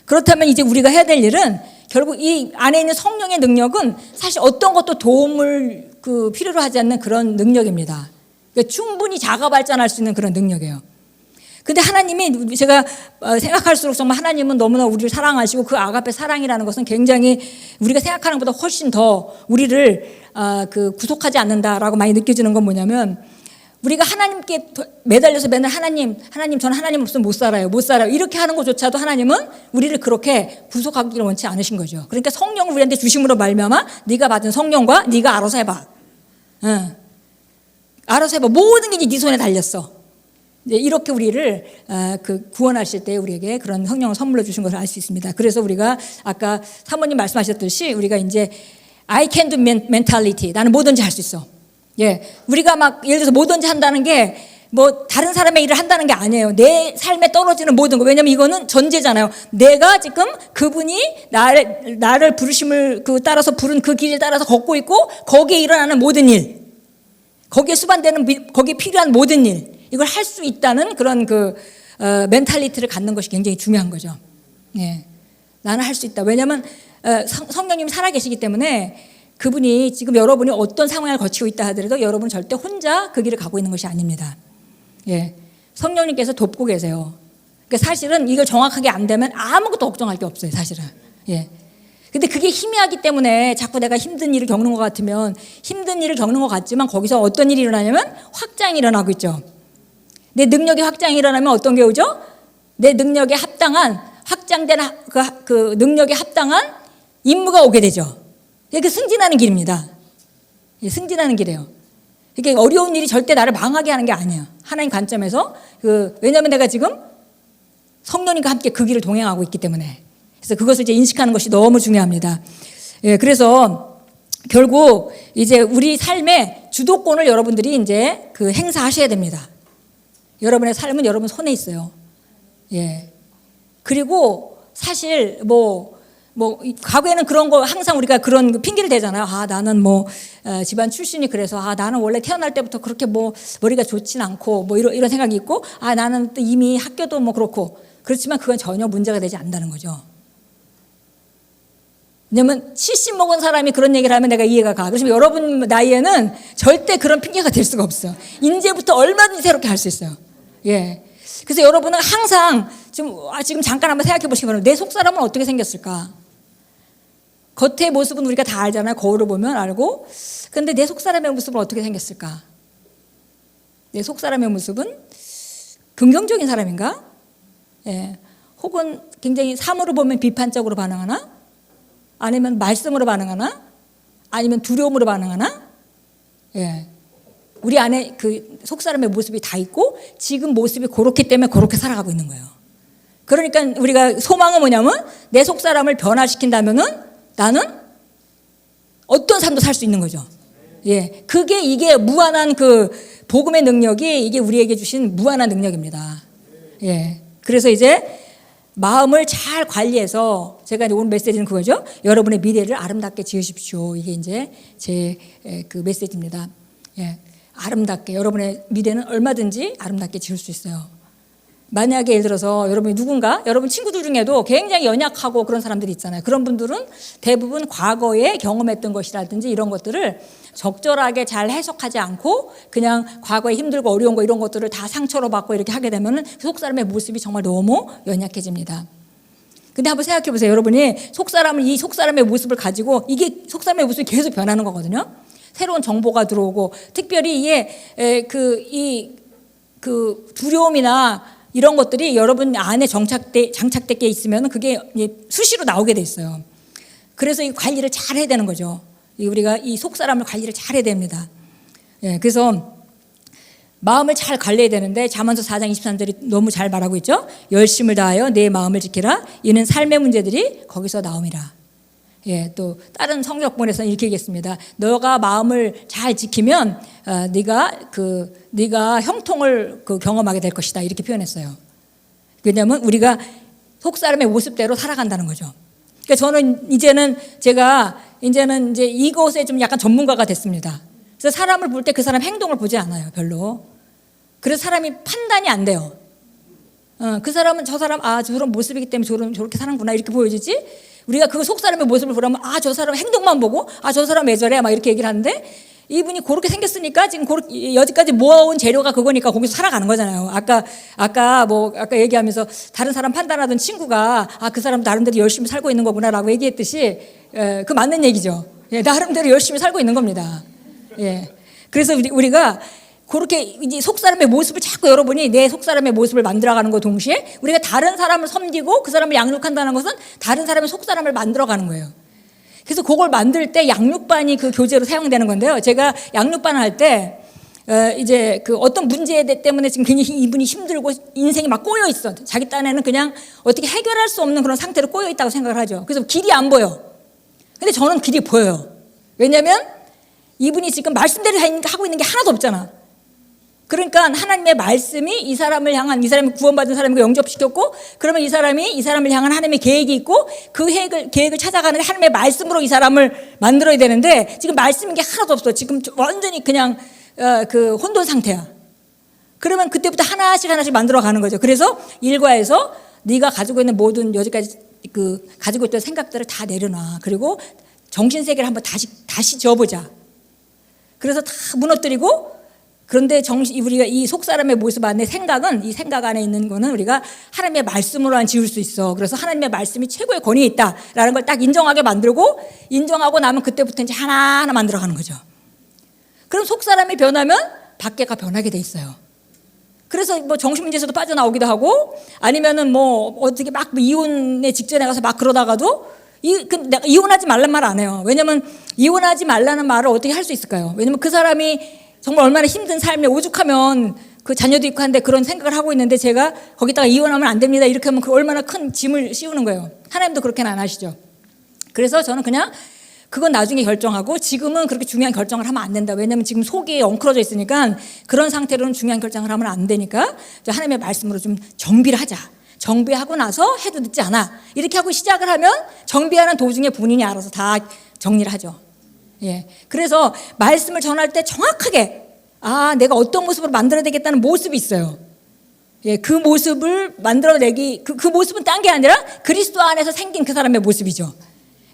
그렇다면 이제 우리가 해야 될 일은 결국 이 안에 있는 성령의 능력은 사실 어떤 것도 도움을 필요로 하지 않는 그런 능력입니다. 그러니까 충분히 자가 발전할 수 있는 그런 능력이에요. 근데 하나님이 제가 생각할수록 정말 하나님은 너무나 우리를 사랑하시고 그 아가페 사랑이라는 것은 굉장히 우리가 생각하는 것보다 훨씬 더 우리를 구속하지 않는다라고 많이 느껴지는 건 뭐냐면 우리가 하나님께 매달려서 맨날 하나님 저는 하나님 없으면 못 살아요 이렇게 하는 것조차도 하나님은 우리를 그렇게 구속하기를 원치 않으신 거죠. 그러니까 성령을 우리한테 주심으로 말미암아 네가 받은 성령과 네가 알아서 해봐. 알아서 해봐. 모든 게 이제 네 손에 달렸어. 이렇게 우리를 구원하실 때 우리에게 그런 성령을 선물로 주신 것을 알 수 있습니다. 그래서 우리가 아까 사모님 말씀하셨듯이 우리가 이제 I can do mentality, 나는 뭐든지 할 수 있어. 예, 우리가 막 예를 들어서 뭐든지 한다는 게 뭐 다른 사람의 일을 한다는 게 아니에요. 내 삶에 떨어지는 모든 거. 왜냐면 이거는 전제잖아요. 내가 지금 그분이 나를 부르심을 따라서 부른 그 길을 따라서 걷고 있고 거기에 일어나는 모든 일, 거기에 수반되는 거기에 필요한 모든 일, 이걸 할 수 있다는 그런 멘탈리티를 갖는 것이 굉장히 중요한 거죠. 예, 나는 할 수 있다. 왜냐하면 성령님이 살아계시기 때문에 그분이 지금 여러분이 어떤 상황을 거치고 있다 하더라도 여러분은 절대 혼자 그 길을 가고 있는 것이 아닙니다. 예, 성령님께서 돕고 계세요. 그러니까 사실은 이걸 정확하게 안 되면 아무것도 걱정할 게 없어요, 사실은. 예. 근데 그게 희미하기 때문에 자꾸 내가 힘든 일을 겪는 것 같으면 힘든 일을 겪는 것 같지만 거기서 어떤 일이 일어나냐면 확장이 일어나고 있죠. 내 능력의 확장이 일어나면 어떤 게 오죠? 내 능력에 합당한 확장된 그 능력에 합당한 임무가 오게 되죠. 이게 승진하는 길입니다. 승진하는 길이에요. 이게 어려운 일이 절대 나를 망하게 하는 게 아니에요. 하나님 관점에서 왜냐하면 내가 지금 성령님과 함께 그 길을 동행하고 있기 때문에. 그래서 그것을 이제 인식하는 것이 너무 중요합니다. 예, 그래서 결국 이제 우리 삶의 주도권을 여러분들이 이제 행사하셔야 됩니다. 여러분의 삶은 여러분 손에 있어요. 예. 그리고 사실 과거에는 그런 거 항상 우리가 그런 핑계를 대잖아요. 나는 집안 출신이 그래서 나는 원래 태어날 때부터 그렇게 머리가 좋진 않고 이런 생각이 있고 나는 또 이미 학교도 그렇고 그렇지만 그건 전혀 문제가 되지 않는다는 거죠. 왜냐면 70 먹은 사람이 그런 얘기를 하면 내가 이해가 가. 그렇지만 여러분 나이에는 절대 그런 핑계가 될 수가 없어. 이제부터 얼마든지 새롭게 할 수 있어요. 예. 그래서 여러분은 항상 지금 잠깐 한번 생각해 보시기 바랍니다. 내 속사람은 어떻게 생겼을까? 겉의 모습은 우리가 다 알잖아요. 거울을 보면 알고. 근데 내 속사람의 모습은 어떻게 생겼을까? 내 속사람의 모습은 긍정적인 사람인가? 예. 혹은 굉장히 사물을 보면 비판적으로 반응하나? 아니면 말씀으로 반응하나? 아니면 두려움으로 반응하나? 예. 우리 안에 그 속사람의 모습이 다 있고 지금 모습이 그렇기 때문에 그렇게 살아가고 있는 거예요. 그러니까 우리가 소망은 뭐냐면 내 속사람을 변화시킨다면은 나는 어떤 삶도 살 수 있는 거죠. 예. 이게 무한한 복음의 능력이 이게 우리에게 주신 무한한 능력입니다. 예. 그래서 이제 마음을 잘 관리해서 제가 오늘 메시지는 그거죠. 여러분의 미래를 아름답게 지으십시오. 이게 이제 제 메시지입니다. 예. 아름답게 여러분의 미래는 얼마든지 아름답게 지을 수 있어요. 만약에 예를 들어서 여러분이 여러분 친구들 중에도 굉장히 연약하고 그런 사람들이 있잖아요. 그런 분들은 대부분 과거에 경험했던 것이라든지 이런 것들을 적절하게 잘 해석하지 않고 그냥 과거에 힘들고 어려운 거 이런 것들을 다 상처로 받고 이렇게 하게 되면 속사람의 모습이 정말 너무 연약해집니다. 근데 한번 생각해 보세요. 여러분이 이 속사람의 모습을 가지고 이게 속사람의 모습이 계속 변하는 거거든요. 새로운 정보가 들어오고 특별히 두려움이나 이런 것들이 여러분 안에 장착되게 있으면 그게 수시로 나오게 돼 있어요. 그래서 이 관리를 잘 해야 되는 거죠. 우리가 이 속사람을 관리를 잘 해야 됩니다. 예, 그래서 마음을 잘 관리해야 되는데 잠언서 4장 23절이 너무 잘 말하고 있죠. 열심을 다하여 내 마음을 지키라. 이는 삶의 문제들이 거기서 나옴이라. 예, 또 다른 성경본에서는 이렇게 얘기했습니다. 너가 마음을 잘 지키면 네가 형통을 경험하게 될 것이다. 이렇게 표현했어요. 왜냐하면 우리가 속사람의 모습대로 살아간다는 거죠. 그러니까 저는 이제는 이제 이것에 좀 약간 전문가가 됐습니다. 그래서 사람을 볼 때 그 사람 행동을 보지 않아요, 별로. 그래서 사람이 판단이 안 돼요. 그 사람은 저런 모습이기 때문에 저렇게 사는구나 이렇게 보여지지. 우리가 그 속사람의 모습을 보려면 저 사람 행동만 보고 저 사람 왜 저래 막 이렇게 얘기를 하는데 이분이 그렇게 생겼으니까 지금 여지까지 모아온 재료가 그거니까 거기서 살아가는 거잖아요. 아까 얘기하면서 다른 사람 판단하던 친구가 그 사람 나름대로 열심히 살고 있는 거구나라고 얘기했듯이 그 맞는 얘기죠. 예, 나름대로 열심히 살고 있는 겁니다. 예. 그래서 우리가 그렇게 이제 속사람의 모습을 자꾸 여러분이 내 속사람의 모습을 만들어가는 것 동시에 우리가 다른 사람을 섬기고 그 사람을 양육한다는 것은 다른 사람의 속사람을 만들어가는 거예요. 그래서 그걸 만들 때 양육반이 그 교재로 사용되는 건데요. 제가 양육반을 할 때 이제 그 어떤 문제 때문에 지금 굉장히 이분이 힘들고 인생이 막 꼬여 있어. 자기 딴에는 그냥 어떻게 해결할 수 없는 그런 상태로 꼬여 있다고 생각을 하죠. 그래서 길이 안 보여. 근데 저는 길이 보여요. 왜냐하면 이분이 지금 말씀대로 하고 있는 게 하나도 없잖아. 그러니까 하나님의 말씀이 이 사람을 향한, 이 사람이 구원받은 사람이고 영접시켰고, 그러면 이 사람을 향한 하나님의 계획이 있고, 그 계획을 찾아가는 하나님의 말씀으로 이 사람을 만들어야 되는데 지금 말씀인 게 하나도 없어. 지금 완전히 그냥 그 혼돈 상태야. 그러면 그때부터 하나씩 만들어가는 거죠. 그래서 일과에서 네가 가지고 있는 모든 여지까지 그 가지고 있던 생각들을 다 내려놔. 그리고 정신세계를 한번 다시 지어보자. 그래서 다 무너뜨리고, 그런데 우리가 이 속사람의 모습 안에 이 생각 안에 있는 거는 우리가 하나님의 말씀으로만 지울 수 있어. 그래서 하나님의 말씀이 최고의 권위에 있다라는 걸 딱 인정하게 만들고, 인정하고 나면 그때부터 이제 하나하나 만들어가는 거죠. 그럼 속사람이 변하면 밖에가 변하게 돼 있어요. 그래서 뭐 정신문제에서도 빠져나오기도 하고, 아니면은 뭐 어떻게 막 이혼에 직전에 가서 막 그러다가도 내가 이혼하지 말란 말 안 해요. 왜냐면 이혼하지 말라는 말을 어떻게 할 수 있을까요? 왜냐면 그 사람이 정말 얼마나 힘든 삶에 오죽하면 그 자녀도 있고 한데 그런 생각을 하고 있는데 제가 거기다가 이혼하면 안 됩니다 이렇게 하면 그 얼마나 큰 짐을 씌우는 거예요. 하나님도 그렇게는 안 하시죠. 그래서 저는 그냥 그건 나중에 결정하고 지금은 그렇게 중요한 결정을 하면 안 된다. 왜냐하면 지금 속이 엉클어져 있으니까 그런 상태로는 중요한 결정을 하면 안 되니까 하나님의 말씀으로 좀 정비를 하자. 정비하고 나서 해도 늦지 않아. 이렇게 하고 시작을 하면 정비하는 도중에 본인이 알아서 다 정리를 하죠. 예. 그래서 말씀을 전할 때 정확하게 내가 어떤 모습으로 만들어야 되겠다는 모습이 있어요. 예, 그 모습을 만들어내기, 그 모습은 딴 게 아니라 그리스도 안에서 생긴 그 사람의 모습이죠.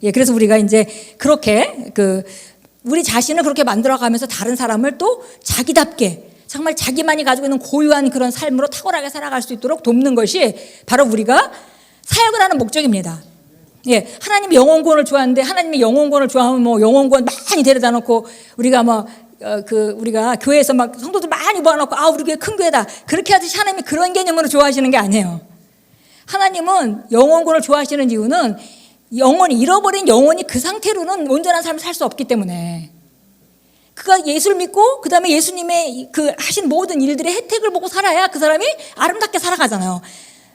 예, 그래서 우리가 이제 그렇게 우리 자신을 그렇게 만들어가면서 다른 사람을 또 자기답게 정말 자기만이 가지고 있는 고유한 그런 삶으로 탁월하게 살아갈 수 있도록 돕는 것이 바로 우리가 사역을 하는 목적입니다. 예, 하나님 영혼권을 좋아하는데 하나님이 영혼권을 좋아하면 뭐 영혼권 많이 데려다 놓고 우리가 우리가 교회에서 막 성도들 많이 모아놓고 우리 교회 큰 교회다 그렇게 하듯이 하나님이 그런 개념으로 좋아하시는 게 아니에요. 하나님은 영혼권을 좋아하시는 이유는 잃어버린 영혼이 그 상태로는 온전한 삶을 살 수 없기 때문에 그가 예수를 믿고 그 다음에 예수님의 그 하신 모든 일들의 혜택을 보고 살아야 그 사람이 아름답게 살아가잖아요.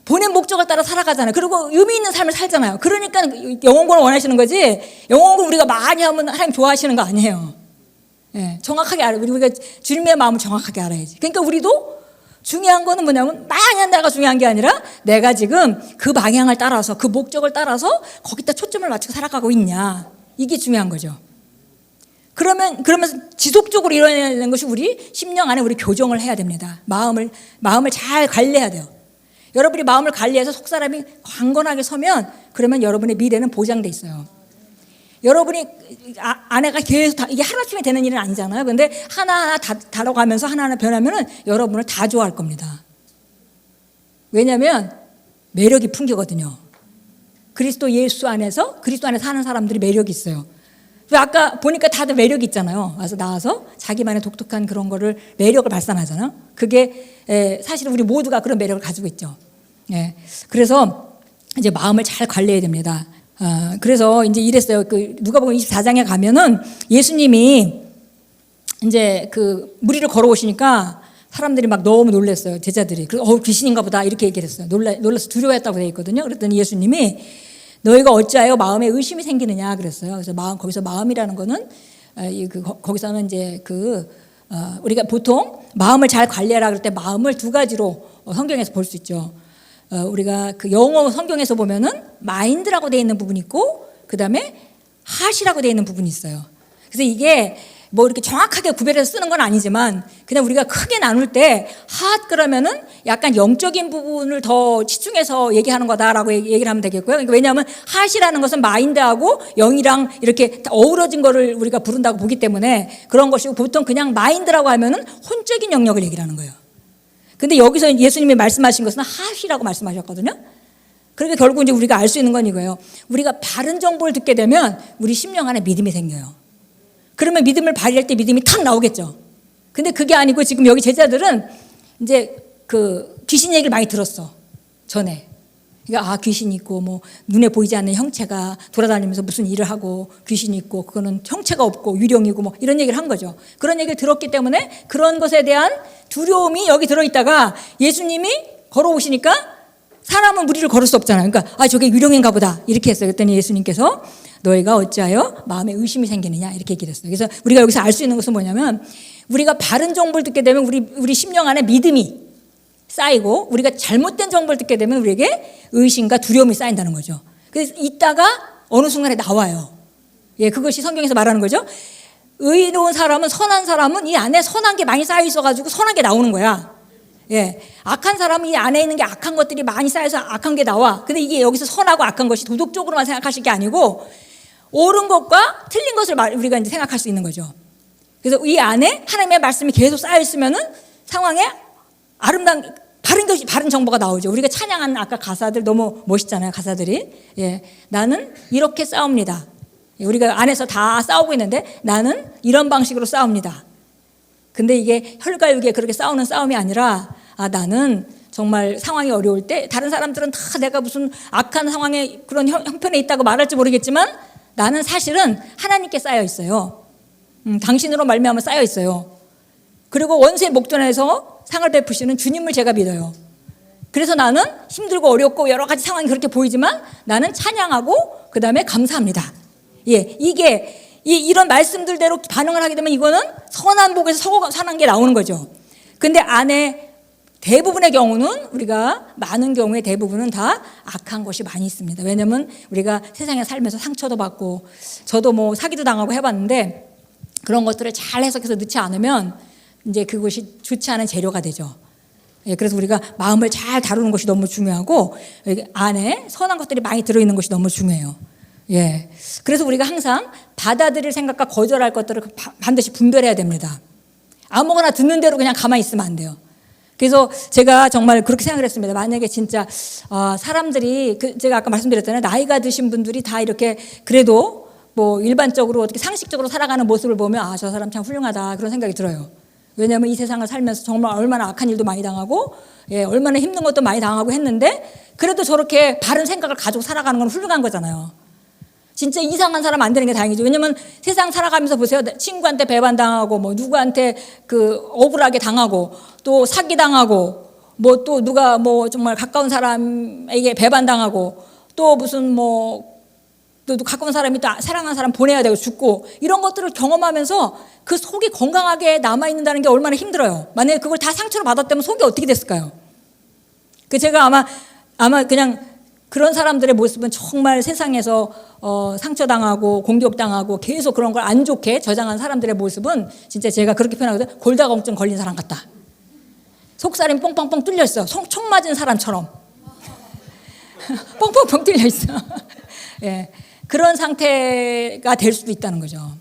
보낸 목적을 따라 살아가잖아요. 그리고 의미 있는 삶을 살잖아요. 그러니까 영혼권을 원하시는 거지 영혼권 우리가 많이 하면 하나님 좋아하시는 거 아니에요. 예, 정확하게 알아요. 우리가 주님의 마음을 정확하게 알아야지. 그러니까 우리도 중요한 거는 뭐냐면 많이 한다가 중요한 게 아니라 내가 지금 그 방향을 따라서 그 목적을 따라서 거기다 초점을 맞추고 살아가고 있냐. 이게 중요한 거죠. 그러면서 지속적으로 이뤄내는 것이 우리 심령 안에 우리 교정을 해야 됩니다. 마음을 잘 관리해야 돼요. 여러분이 마음을 관리해서 속사람이 강건하게 서면 그러면 여러분의 미래는 보장돼 있어요. 여러분이 아내가 계속 이게 하루아침에 되는 일은 아니잖아요. 근데 하나하나 다뤄가면서 하나하나 변하면은 여러분을 다 좋아할 겁니다. 왜냐하면 매력이 풍기거든요. 그리스도 예수 안에서 사는 사람들이 매력이 있어요. 아까 보니까 다들 매력이 있잖아요. 와서 나와서 자기만의 독특한 그런 거를 매력을 발산하잖아요. 그게 사실은 우리 모두가 그런 매력을 가지고 있죠. 예. 그래서 이제 마음을 잘 관리해야 됩니다. 그래서 이제 이랬어요. 누가복음 24장에 가면은 예수님이 이제 무리를 걸어오시니까 사람들이 막 너무 놀랐어요. 제자들이. 그래서 귀신인가 보다 이렇게 얘기를 했어요. 놀라서 두려워했다고 되어 있거든요. 그랬더니 예수님이 너희가 어찌하여 마음에 의심이 생기느냐 그랬어요. 그래서 거기서 마음이라는 거는 거기서는 이제 우리가 보통 마음을 잘 관리하라 그럴 때 마음을 두 가지로 성경에서 볼 수 있죠. 우리가 영어 성경에서 보면은 마인드라고 되어 있는 부분이 있고 그 다음에 하시라고 되어 있는 부분이 있어요. 그래서 이게 뭐 이렇게 정확하게 구별해서 쓰는 건 아니지만 그냥 우리가 크게 나눌 때 핫 그러면은 약간 영적인 부분을 더 치중해서 얘기하는 거다라고 얘기를 하면 되겠고요. 그러니까 왜냐하면 핫이라는 것은 마인드하고 영이랑 이렇게 어우러진 거를 우리가 부른다고 보기 때문에 그런 것이고, 보통 그냥 마인드라고 하면은 혼적인 영역을 얘기를 하는 거예요. 근데 여기서 예수님이 말씀하신 것은 핫이라고 말씀하셨거든요. 그러니까 결국 이제 우리가 알 수 있는 건 이거예요. 우리가 바른 정보를 듣게 되면 우리 심령 안에 믿음이 생겨요. 그러면 믿음을 발휘할 때 믿음이 탁 나오겠죠. 근데 그게 아니고 지금 여기 제자들은 이제 그 귀신 얘기를 많이 들었어, 전에. 그러니까 귀신이 있고 뭐 눈에 보이지 않는 형체가 돌아다니면서 무슨 일을 하고, 귀신이 있고 그거는 형체가 없고 유령이고 뭐 이런 얘기를 한 거죠. 그런 얘기를 들었기 때문에 그런 것에 대한 두려움이 여기 들어있다가 예수님이 걸어오시니까 사람은 무리를 걸을 수 없잖아요. 그러니까 저게 유령인가 보다 이렇게 했어요. 그랬더니 예수님께서 너희가 어찌하여 마음에 의심이 생기느냐 이렇게 얘기를 했어요. 그래서 우리가 여기서 알 수 있는 것은 뭐냐면, 우리가 바른 정보를 듣게 되면 우리 심령 안에 믿음이 쌓이고, 우리가 잘못된 정보를 듣게 되면 우리에게 의심과 두려움이 쌓인다는 거죠. 그래서 이따가 어느 순간에 나와요. 예, 그것이 성경에서 말하는 거죠. 의로운 사람은, 선한 사람은 이 안에 선한 게 많이 쌓여 있어가지고 선한 게 나오는 거야. 예, 악한 사람은 이 안에 있는 게 악한 것들이 많이 쌓여서 악한 게 나와. 근데 이게 여기서 선하고 악한 것이 도덕적으로만 생각하실 게 아니고 옳은 것과 틀린 것을 우리가 이제 생각할 수 있는 거죠. 그래서 이 안에 하나님의 말씀이 계속 쌓여 있으면은 상황에 아름다운 바른 정보가 나오죠. 우리가 찬양한 아까 가사들 너무 멋있잖아요, 가사들이. 예, 나는 이렇게 싸웁니다. 우리가 안에서 다 싸우고 있는데 나는 이런 방식으로 싸웁니다. 근데 이게 혈과 육에 그렇게 싸우는 싸움이 아니라, 나는 정말 상황이 어려울 때 다른 사람들은 다 내가 무슨 악한 상황에 그런 형편에 있다고 말할지 모르겠지만 나는 사실은 하나님께 쌓여 있어요. 당신으로 말미암아 쌓여 있어요. 그리고 원수의 목전에서 상을 베푸시는 주님을 제가 믿어요. 그래서 나는 힘들고 어렵고 여러 가지 상황이 그렇게 보이지만 나는 찬양하고 그 다음에 감사합니다. 예, 이런 말씀들대로 반응을 하게 되면 이거는 선한 복에서 선한 게 나오는 거죠. 근데 안에 대부분의 경우는, 우리가 많은 경우에 대부분은 다 악한 것이 많이 있습니다. 왜냐하면 우리가 세상에 살면서 상처도 받고, 저도 뭐 사기도 당하고 해봤는데 그런 것들을 잘 해석해서 넣지 않으면 이제 그것이 좋지 않은 재료가 되죠. 예, 그래서 우리가 마음을 잘 다루는 것이 너무 중요하고, 여기 안에 선한 것들이 많이 들어있는 것이 너무 중요해요. 예, 그래서 우리가 항상 받아들일 생각과 거절할 것들을 반드시 분별해야 됩니다. 아무거나 듣는 대로 그냥 가만히 있으면 안 돼요. 그래서 제가 정말 그렇게 생각을 했습니다. 만약에 진짜 사람들이, 제가 아까 말씀드렸잖아요. 나이가 드신 분들이 다 이렇게 그래도 뭐 일반적으로 어떻게 상식적으로 살아가는 모습을 보면 저 사람 참 훌륭하다 그런 생각이 들어요. 왜냐하면 이 세상을 살면서 정말 얼마나 악한 일도 많이 당하고, 예, 얼마나 힘든 것도 많이 당하고 했는데 그래도 저렇게 바른 생각을 가지고 살아가는 건 훌륭한 거잖아요. 진짜 이상한 사람 안 되는 게 다행이죠. 왜냐면 세상 살아가면서 보세요. 친구한테 배반당하고, 뭐 누구한테 억울하게 당하고, 또 사기당하고, 뭐 또 누가 뭐 정말 가까운 사람에게 배반당하고, 또 무슨 또 가까운 사람이 또 사랑하는 사람 보내야 되고 죽고, 이런 것들을 경험하면서 그 속이 건강하게 남아있는다는 게 얼마나 힘들어요. 만약에 그걸 다 상처를 받았다면 속이 어떻게 됐을까요? 제가 아마 그냥 그런 사람들의 모습은 정말 세상에서 상처당하고 공격당하고 계속 그런 걸 안 좋게 저장한 사람들의 모습은 진짜 제가 그렇게 표현하거든요. 골다공증 걸린 사람 같다. 속살이 뻥뻥뻥 뚫려 있어. 총 맞은 사람처럼 뻥뻥뻥 뚫려 있어. 예, 그런 상태가 될 수도 있다는 거죠.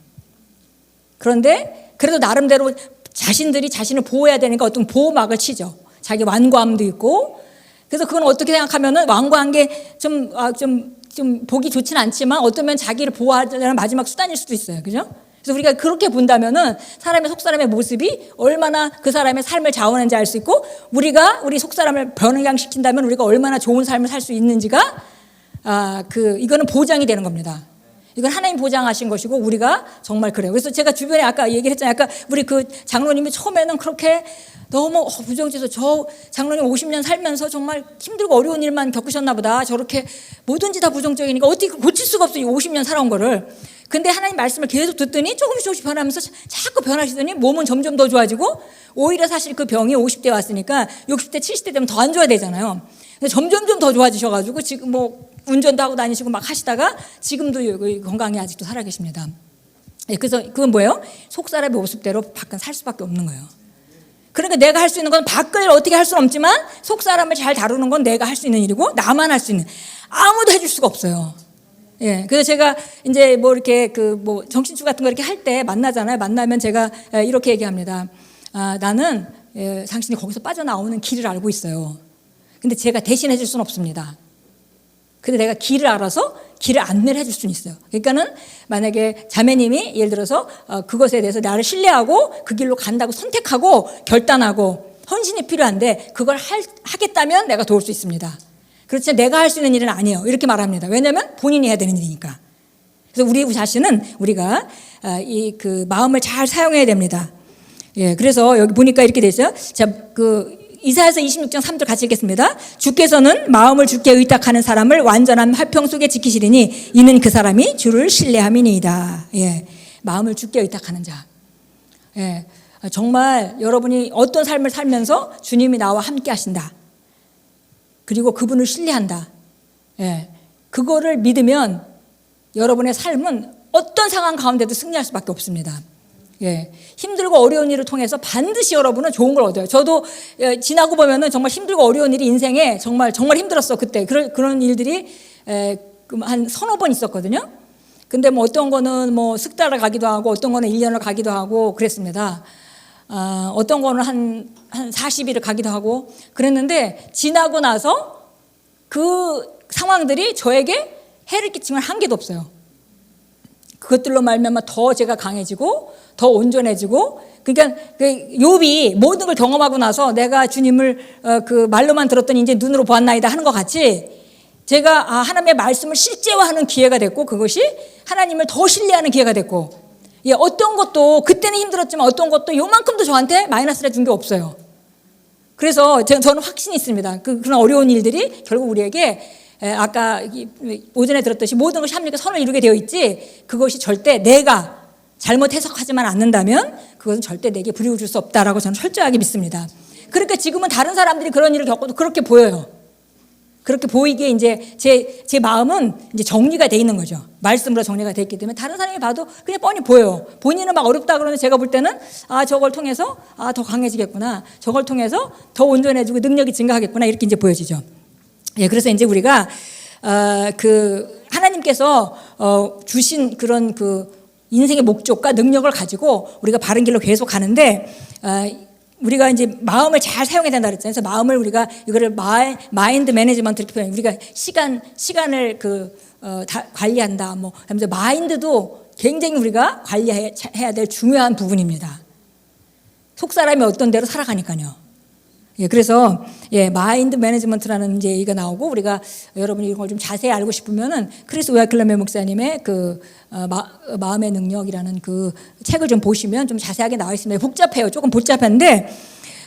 그런데 그래도 나름대로 자신들이 자신을 보호해야 되니까 어떤 보호막을 치죠. 자기 완고함도 있고. 그래서 그건 어떻게 생각하면은 완고한 게 좀 보기 좋지는 않지만 어쩌면 자기를 보호하려는 마지막 수단일 수도 있어요. 그죠? 그래서 우리가 그렇게 본다면은 사람의 속사람의 모습이 얼마나 그 사람의 삶을 좌우하는지 알 수 있고, 우리가 우리 속사람을 변형시킨다면 우리가 얼마나 좋은 삶을 살 수 있는지가 이거는 보장이 되는 겁니다. 이건 하나님 보장하신 것이고 우리가 정말 그래요. 그래서 제가 주변에 아까 얘기를 했잖아요. 아까 우리 장로님이 처음에는 그렇게 너무 부정지수, 저 장로님 50년 살면서 정말 힘들고 어려운 일만 겪으셨나 보다. 저렇게 뭐든지 다 부정적이니까 어떻게 고칠 수가 없어요. 50년 살아온 거를. 근데 하나님 말씀을 계속 듣더니 조금씩 변하면서 자꾸 변하시더니 몸은 점점 더 좋아지고, 오히려 사실 그 병이 50대 왔으니까 60대 70대 되면 더 안 좋아야 되잖아요. 근데 점점 더 좋아지셔가지고 지금 운전도 하고 다니시고 막 하시다가 지금도 건강히 아직도 살아계십니다. 그래서 그건 뭐예요? 속사람의 모습대로 밖은 살 수밖에 없는 거예요. 그러니까 내가 할 수 있는 건 밖을 어떻게 할 수는 없지만 속사람을 잘 다루는 건 내가 할 수 있는 일이고 나만 할 수 있는, 아무도 해줄 수가 없어요. 예, 그래서 제가 이제 뭐 이렇게 그 뭐 정신줄 같은 거 이렇게 할 때 만나잖아요. 만나면 제가 이렇게 얘기합니다. 나는 당신이 거기서 빠져나오는 길을 알고 있어요. 근데 제가 대신 해줄 수는 없습니다. 근데 내가 길을 알아서 길을 안내를 해줄 수는 있어요. 그러니까는 만약에 자매님이 예를 들어서 그것에 대해서 나를 신뢰하고 그 길로 간다고 선택하고 결단하고 헌신이 필요한데 그걸 하겠다면 내가 도울 수 있습니다. 그렇지 내가 할 수 있는 일은 아니에요. 이렇게 말합니다. 왜냐하면 본인이 해야 되는 일이니까. 그래서 우리 자신은 우리가 이 그 마음을 잘 사용해야 됩니다. 예, 그래서 여기 보니까 이렇게 돼 있어요. 자, 이사야서 26장 3절 같이 읽겠습니다. 주께서는 마음을 주께 의탁하는 사람을 완전한 화평 속에 지키시리니 이는 그 사람이 주를 신뢰함이니이다. 예, 마음을 주께 의탁하는 자. 예, 정말 여러분이 어떤 삶을 살면서 주님이 나와 함께 하신다. 그리고 그분을 신뢰한다. 예, 그거를 믿으면 여러분의 삶은 어떤 상황 가운데도 승리할 수밖에 없습니다. 예, 힘들고 어려운 일을 통해서 반드시 여러분은 좋은 걸 얻어요. 저도 지나고 보면은 정말 힘들고 어려운 일이 인생에 정말 힘들었어 그때. 그런 일들이 한 서너 번 있었거든요. 근데 뭐 어떤 거는 뭐 석 달을 가기도 하고 어떤 거는 1년을 가기도 하고 그랬습니다. 어떤 거는 한 40일을 가기도 하고 그랬는데 지나고 나서 그 상황들이 저에게 해를 끼치면 한 개도 없어요. 그것들로 말미암아 더 제가 강해지고 더 온전해지고, 그러니까 욥이 모든 걸 경험하고 나서 내가 주님을 그 말로만 들었더니 이제 눈으로 보았나이다 하는 것 같이 제가 하나님의 말씀을 실제화하는 기회가 됐고 그것이 하나님을 더 신뢰하는 기회가 됐고, 예, 어떤 것도 그때는 힘들었지만 어떤 것도 요만큼도 저한테 마이너스를 준 게 없어요. 그래서 저는 확신이 있습니다. 그런 어려운 일들이 결국 우리에게 아까 오전에 들었듯이 모든 것이 합리과 선을 이루게 되어 있지, 그것이 절대 내가 잘못 해석하지만 않는다면 그것은 절대 내게 불이익을 줄 수 없다라고 저는 철저하게 믿습니다. 그러니까 지금은 다른 사람들이 그런 일을 겪어도 그렇게 보여요. 그렇게 보이게 이제 제 마음은 이제 정리가 돼 있는 거죠. 말씀으로 정리가 돼 있기 때문에 다른 사람이 봐도 그냥 뻔히 보여요. 본인은 막 어렵다 그러는데 제가 볼 때는 저걸 통해서 더 강해지겠구나. 저걸 통해서 더 온전해지고 능력이 증가하겠구나. 이렇게 이제 보여지죠. 예, 그래서 이제 우리가 하나님께서 주신 그런 인생의 목적과 능력을 가지고 우리가 바른 길로 계속 가는데 우리가 이제 마음을 잘 사용해야 된다 그랬잖아요. 그래서 마음을 우리가 이거를 마인드 매니지먼트 이렇게 표현해요. 우리가 시간을 관리한다. 뭐 하면서 마인드도 굉장히 우리가 관리해야 될 중요한 부분입니다. 속 사람이 어떤 대로 살아가니까요. 예, 그래서 마인드 매니지먼트라는 이제 얘기가 나오고, 우리가 여러분이 이런 걸 좀 자세히 알고 싶으면은 크리스 웨클러메 목사님의 마음의 능력이라는 그 책을 좀 보시면 좀 자세하게 나와 있습니다. 복잡해요. 조금 복잡한데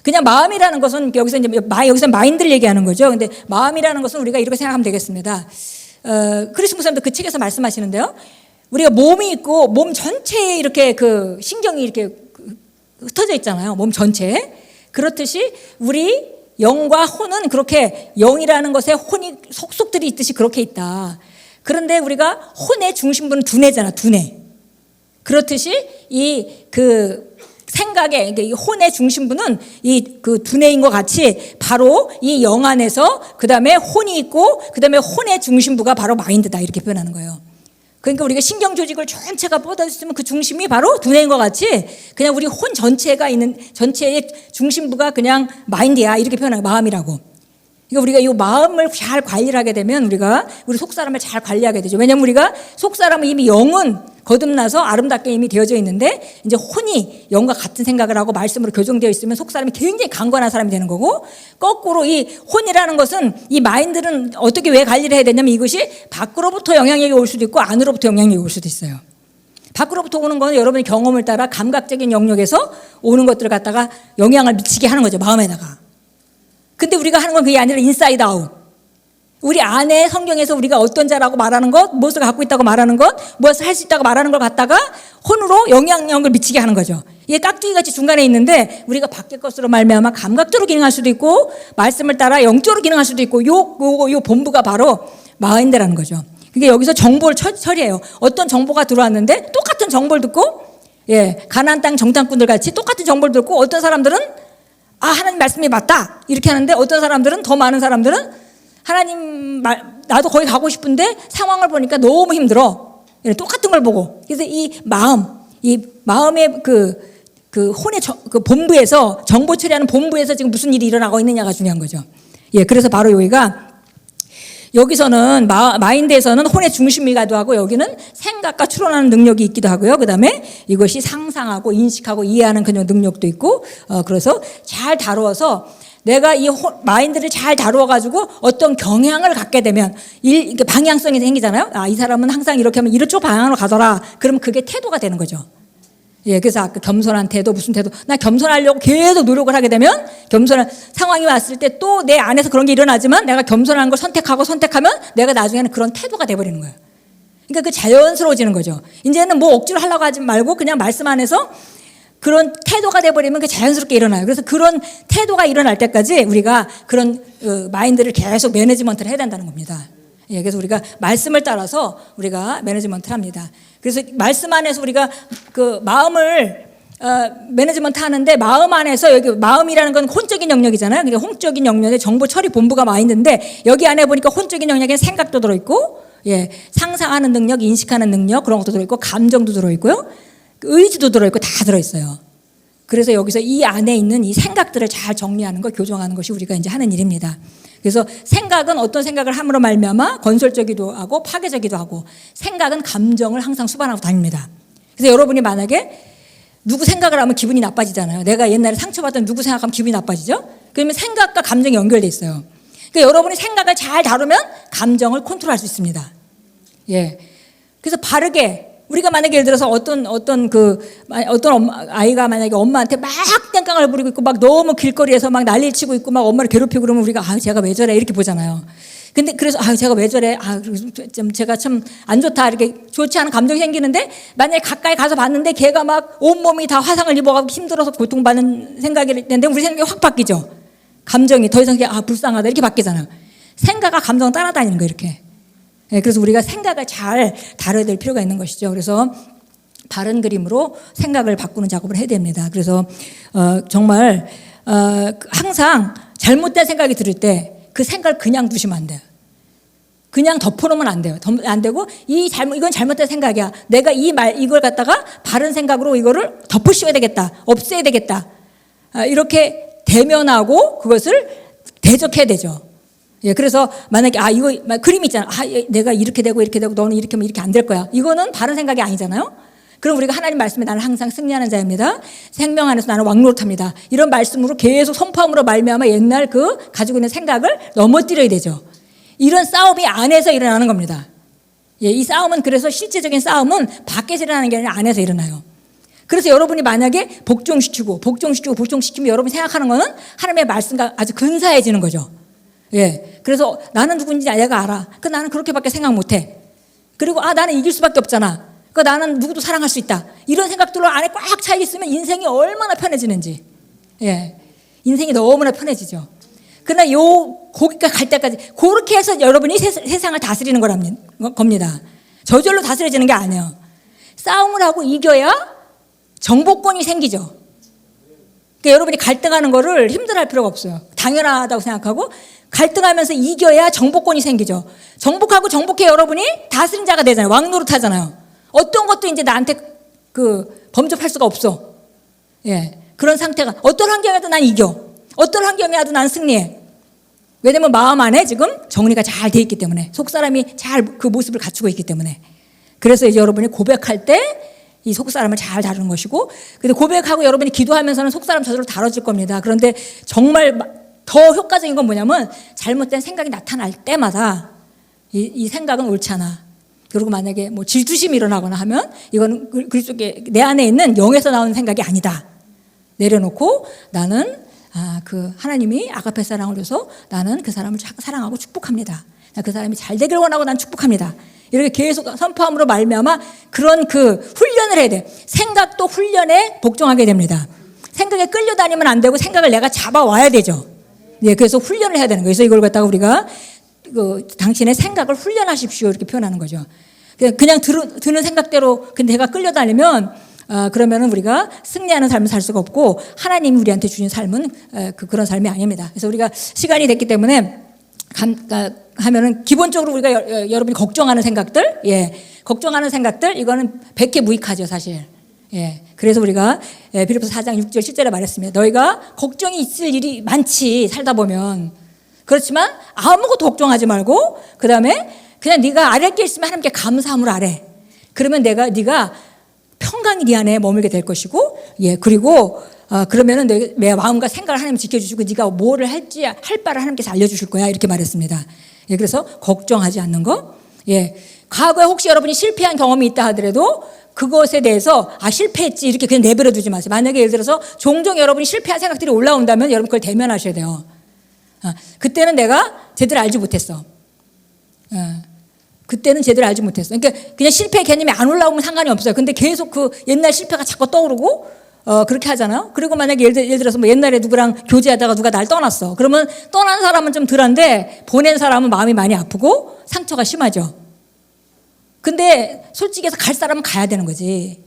그냥 마음이라는 것은 여기서 마인드를 얘기하는 거죠. 근데 마음이라는 것은 우리가 이렇게 생각하면 되겠습니다. 크리스 목사님도 그 책에서 말씀하시는데요. 우리가 몸이 있고 몸 전체에 이렇게 신경이 이렇게 흩어져 있잖아요. 몸 전체에. 그렇듯이 우리 영과 혼은 그렇게 영이라는 것에 혼이 속속들이 있듯이 그렇게 있다. 그런데 우리가 혼의 중심부는 두뇌잖아, 두뇌. 그렇듯이 생각의 이 혼의 중심부는 두뇌인 것 같이 바로 이 영 안에서 그 다음에 혼이 있고 그 다음에 혼의 중심부가 바로 마인드다, 이렇게 표현하는 거예요. 그러니까 우리가 신경 조직을 전체가 뻗어있으면 그 중심이 바로 두뇌인 것 같이 그냥 우리 혼 전체의 중심부가 그냥 마인드야, 이렇게 표현하는 마음이라고. 그러니까 우리가 이 마음을 잘 관리를 하게 되면 우리 속사람을 잘 관리하게 되죠. 왜냐하면 우리가 속사람은 이미 영은 거듭나서 아름답게 이미 되어져 있는데 이제 혼이 영과 같은 생각을 하고 말씀으로 교정되어 있으면 속사람이 굉장히 강건한 사람이 되는 거고, 거꾸로 이 혼이라는 것은 이 마인드는 어떻게 왜 관리를 해야 되냐면 이것이 밖으로부터 영향력이 올 수도 있고 안으로부터 영향력이 올 수도 있어요. 밖으로부터 오는 건 여러분의 경험을 따라 감각적인 영역에서 오는 것들을 갖다가 영향을 미치게 하는 거죠, 마음에다가. 근데 우리가 하는 건 그게 아니라 인사이드 아웃. 우리 안에 성경에서 우리가 어떤 자라고 말하는 것, 무엇을 갖고 있다고 말하는 것, 무엇을 할 수 있다고 말하는 걸 갖다가 혼으로 영향력을 미치게 하는 거죠. 이게 깍두기같이 중간에 있는데 우리가 밖의 것으로 말미암아 감각적으로 기능할 수도 있고 말씀을 따라 영적으로 기능할 수도 있고 요 본부가 바로 마인드라는 거죠. 그러니까 여기서 정보를 처리해요. 어떤 정보가 들어왔는데 똑같은 정보를 듣고 가나안 땅 정탐꾼들 같이 똑같은 정보를 듣고 어떤 사람들은 하나님 말씀이 맞다 이렇게 하는데 어떤 사람들은 더 많은 사람들은 하나님 나도 거기 가고 싶은데 상황을 보니까 너무 힘들어. 똑같은 걸 보고 그래서 이 마음의 그 혼의 그 본부에서 정보 처리하는 본부에서 지금 무슨 일이 일어나고 있느냐가 중요한 거죠. 그래서 바로 여기서는 마인드에서는 혼의 중심이기도 하고 여기는 생각과 추론하는 능력이 있기도 하고요. 그다음에 이것이 상상하고 인식하고 이해하는 그런 능력도 있고 그래서 잘 다루어서 내가 이 마인드를 잘 다루어가지고 어떤 경향을 갖게 되면 방향성이 생기잖아요. 이 사람은 항상 이렇게 하면 이쪽 방향으로 가더라. 그럼 그게 태도가 되는 거죠. 그래서 아까 겸손한 태도, 무슨 태도. 나 겸손하려고 계속 노력을 하게 되면 겸손한 상황이 왔을 때 또 내 안에서 그런 게 일어나지만 내가 겸손한 걸 선택하면 내가 나중에는 그런 태도가 돼버리는 거예요. 그러니까 그 자연스러워지는 거죠. 이제는 뭐 억지로 하려고 하지 말고 그냥 말씀 안에서 그런 태도가 돼버리면 그 자연스럽게 일어나요. 그래서 그런 태도가 일어날 때까지 우리가 그런 마인드를 계속 매니지먼트를 해야 된다는 겁니다. 그래서 우리가 말씀을 따라서 우리가 매니지먼트를 합니다. 그래서 말씀 안에서 우리가 그 마음을 매니지먼트 하는데 마음 안에서 여기 마음이라는 건 혼적인 영역이잖아요. 그러니까 혼적인 영역에 정보 처리 본부가 마인드인데 여기 안에 보니까 혼적인 영역에 생각도 들어있고 상상하는 능력, 인식하는 능력 그런 것도 들어있고 감정도 들어있고요. 의지도 들어있고 다 들어있어요. 그래서 여기서 이 안에 있는 이 생각들을 잘 정리하는 거, 교정하는 것이 우리가 이제 하는 일입니다. 그래서 생각은 어떤 생각을 함으로 말미암아 건설적이기도 하고 파괴적이기도 하고 생각은 감정을 항상 수반하고 다닙니다. 그래서 여러분이 만약에 누구 생각을 하면 기분이 나빠지잖아요. 내가 옛날에 상처받던 누구 생각하면 기분이 나빠지죠. 그러면 생각과 감정이 연결돼 있어요. 그러니까 여러분이 생각을 잘 다루면 감정을 컨트롤할 수 있습니다. 그래서 바르게 우리가 만약에 예를 들어서 어떤 아이가 만약에 엄마한테 막 땡깡을 부리고 있고 막 너무 길거리에서 막 난리를 치고 있고 막 엄마를 괴롭히고 그러면 우리가 제가 왜 저래 이렇게 보잖아요. 근데 그래서 제가 왜 저래 제가 참 안 좋다 이렇게 좋지 않은 감정이 생기는데 만약에 가까이 가서 봤는데 걔가 막 온몸이 다 화상을 입어가지고 힘들어서 고통받는 생각이 있는데 우리 생각이 확 바뀌죠. 감정이 더 이상 불쌍하다 이렇게 바뀌잖아요. 생각과 감정은 따라다니는 거예요 이렇게. 그래서 우리가 생각을 잘 다뤄야 될 필요가 있는 것이죠. 그래서 바른 그림으로 생각을 바꾸는 작업을 해야 됩니다. 그래서 정말 항상 잘못된 생각이 들을 때 그 생각을 그냥 두시면 안 돼요. 그냥 덮어놓으면 안 돼요. 안 되고 이건 잘못된 생각이야. 내가 이걸 갖다가 바른 생각으로 이거를 덮으셔야 되겠다. 없애야 되겠다. 이렇게 대면하고 그것을 대적해야 되죠. 그래서 만약에 이거 그림 있잖아. 내가 이렇게 되고 너는 이렇게 하면 이렇게 안 될 거야. 이거는 바른 생각이 아니잖아요. 그럼 우리가 하나님 말씀에 나는 항상 승리하는 자입니다. 생명 안에서 나는 왕노릇합니다. 이런 말씀으로 계속 선포함으로 말미암아 옛날 가지고 있는 생각을 넘어뜨려야 되죠. 이런 싸움이 안에서 일어나는 겁니다. 이 싸움은 그래서 실제적인 싸움은 밖에서 일어나는 게 아니라 안에서 일어나요. 그래서 여러분이 만약에 복종시키면 여러분이 생각하는 거는 하나님의 말씀과 아주 근사해지는 거죠. 그래서 나는 누군지 내가 알아. 나는 그렇게밖에 생각 못해. 그리고 나는 이길 수밖에 없잖아. 나는 누구도 사랑할 수 있다. 이런 생각들로 안에 꽉 차 있으면 인생이 얼마나 편해지는지. 인생이 너무나 편해지죠. 그러나 거기까지 갈 때까지 그렇게 해서 여러분이 세상을 다스리는 겁니다. 저절로 다스려지는 게 아니에요. 싸움을 하고 이겨야 정복권이 생기죠. 그러니까 여러분이 갈등하는 거를 힘들어할 필요가 없어요. 당연하다고 생각하고 갈등하면서 이겨야 정복권이 생기죠. 정복하고 정복해 여러분이 다스린 자가 되잖아요. 왕노릇 하잖아요. 어떤 것도 이제 나한테 범접할 수가 없어. 그런 상태가 어떤 환경에도 난 이겨. 어떤 환경에도 난 승리해. 왜냐면 마음 안에 지금 정리가 잘 돼 있기 때문에 속사람이 잘 그 모습을 갖추고 있기 때문에. 그래서 이제 여러분이 고백할 때 이 속사람을 잘 다루는 것이고 근데 고백하고 여러분이 기도하면서는 속사람 저절로 다뤄질 겁니다. 그런데 정말 더 효과적인 건 뭐냐면 잘못된 생각이 나타날 때마다 이 생각은 옳지 않아. 그리고 만약에 질투심이 일어나거나 하면 이거는 그쪽에 내 안에 있는 영에서 나오는 생각이 아니다. 내려놓고 나는 하나님이 아가페 사랑을 줘서 나는 그 사람을 사랑하고 축복합니다. 그 사람이 잘 되길 원하고 난 축복합니다. 이렇게 계속 선포함으로 말미암아 그런 훈련을 해야 돼. 생각도 훈련에 복종하게 됩니다. 생각에 끌려다니면 안 되고 생각을 내가 잡아와야 되죠. 그래서 훈련을 해야 되는 거예요. 그래서 이걸 갖다가 우리가 당신의 생각을 훈련하십시오 이렇게 표현하는 거죠. 그냥 드는 생각대로 내가 끌려다니면 그러면은 우리가 승리하는 삶을 살 수가 없고 하나님이 우리한테 주신 삶은 그런 삶이 아닙니다. 그래서 우리가 시간이 됐기 때문에 하면은 기본적으로 우리가 여러분이 걱정하는 생각들, 걱정하는 생각들 이거는 백해 무익하죠 사실. 그래서 우리가 빌립보서 4장 6절 7절에 말했습니다. 너희가 걱정이 있을 일이 많지 살다 보면 그렇지만 아무것도 걱정하지 말고 그 다음에 그냥 네가 아랠 게 있으면 하나님께 감사함으로 아뢰. 그러면 네가 평강이 네 안에 머물게 될 것이고, 그리고 그러면은 내 마음과 생각을 하나님 지켜주시고 네가 뭐를 할지 할 바를 하나님께서 알려주실 거야 이렇게 말했습니다. 그래서 걱정하지 않는 거. 과거에 혹시 여러분이 실패한 경험이 있다 하더라도 그것에 대해서 실패했지 이렇게 그냥 내버려 두지 마세요. 만약에 예를 들어서 종종 여러분이 실패한 생각들이 올라온다면 여러분 그걸 대면하셔야 돼요. 그때는 내가 제대로 알지 못했어. 그때는 제대로 알지 못했어. 그러니까 그냥 실패의 개념이 안 올라오면 상관이 없어요. 근데 계속 그 옛날 실패가 자꾸 떠오르고 그렇게 하잖아요. 그리고 만약에 예를 들어서 뭐 옛날에 누구랑 교제하다가 누가 날 떠났어. 그러면 떠난 사람은 좀 덜한데 보낸 사람은 마음이 많이 아프고 상처가 심하죠. 근데 솔직히 해서 갈 사람은 가야 되는 거지.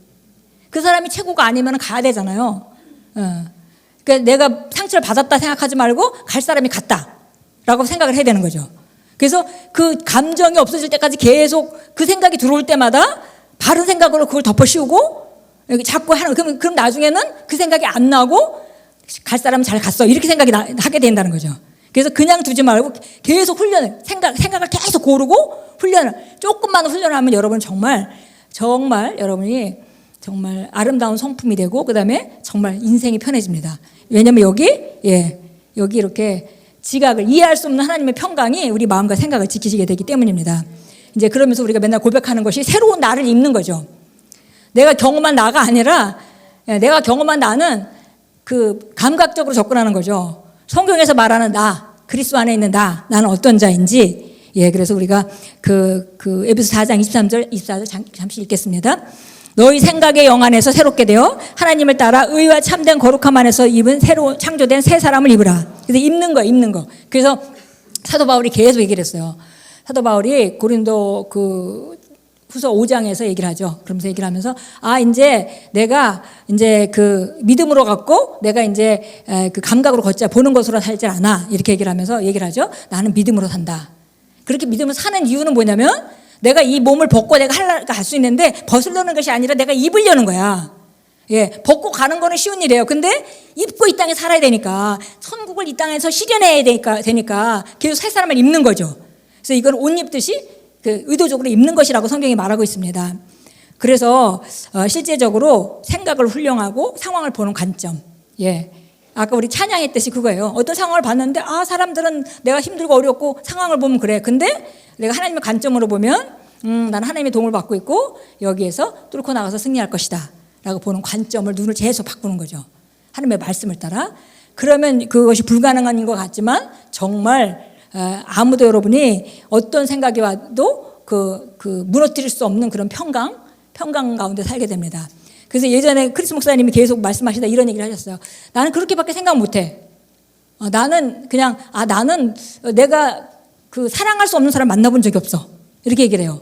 그 사람이 최고가 아니면 가야 되잖아요. 그러니까 내가 상처를 받았다 생각하지 말고 갈 사람이 갔다라고 생각을 해야 되는 거죠. 그래서 그 감정이 없어질 때까지 계속 그 생각이 들어올 때마다 바른 생각으로 그걸 덮어 씌우고 자꾸 하는 그럼 나중에는 그 생각이 안 나고 갈 사람은 잘 갔어 이렇게 생각이 하게 된다는 거죠. 그래서 그냥 두지 말고 계속 훈련을 생각을 계속 고르고 훈련을 조금만 훈련하면 여러분 정말 여러분이 정말 아름다운 성품이 되고 그다음에 정말 인생이 편해집니다. 왜냐하면 여기 이렇게 지각을 이해할 수 없는 하나님의 평강이 우리 마음과 생각을 지키시게 되기 때문입니다. 이제 그러면서 우리가 맨날 고백하는 것이 새로운 나를 입는 거죠. 내가 경험한 나가 아니라 내가 경험한 나는 그 감각적으로 접근하는 거죠. 성경에서 말하는 나, 그리스도 안에 있는 나는 어떤 자인지. 그래서 우리가 그 에베소 4장 23절 24절 잠시 읽겠습니다. 너희 생각의 영 안에서 새롭게 되어 하나님을 따라 의와 참된 거룩함 안에서 입은 새로 창조된 새 사람을 입으라. 그래서 입는 거. 그래서 사도 바울이 계속 얘기를 했어요. 사도 바울이 고린도 후서 5장에서 얘기를 하죠. 그러면서 얘기를 하면서 이제 내가 이제 그 믿음으로 갖고 내가 이제 그 감각으로 걷자 보는 것으로 살지 않아 이렇게 얘기를 하면서 얘기를 하죠. 나는 믿음으로 산다. 그렇게 믿음으로 사는 이유는 뭐냐면 내가 이 몸을 벗고 내가 갈 수 있는데 벗으려는 것이 아니라 내가 입으려는 거야. 벗고 가는 거는 쉬운 일이에요. 근데 입고 이 땅에 살아야 되니까 천국을 이 땅에서 실현해야 되니까 계속 새 사람을 입는 거죠. 그래서 이건 옷 입듯이 의도적으로 입는 것이라고 성경이 말하고 있습니다. 그래서 실제적으로 생각을 훈련하고 상황을 보는 관점. 아까 우리 찬양했듯이 그거예요. 어떤 상황을 봤는데 사람들은 내가 힘들고 어렵고 상황을 보면 그래. 근데 내가 하나님의 관점으로 보면 나는 하나님의 도움을 받고 있고 여기에서 뚫고 나가서 승리할 것이다 라고 보는 관점을 눈을 계속 바꾸는 거죠. 하나님의 말씀을 따라. 그러면 그것이 불가능한 것 같지만 정말 아무도 여러분이 어떤 생각이 와도 무너뜨릴 수 없는 그런 평강 가운데 살게 됩니다. 그래서 예전에 크리스 목사님이 계속 말씀하시다 이런 얘기를 하셨어요. 나는 그렇게밖에 생각 못해. 나는 그냥 나는 내가 사랑할 수 없는 사람 만나본 적이 없어. 이렇게 얘기를 해요.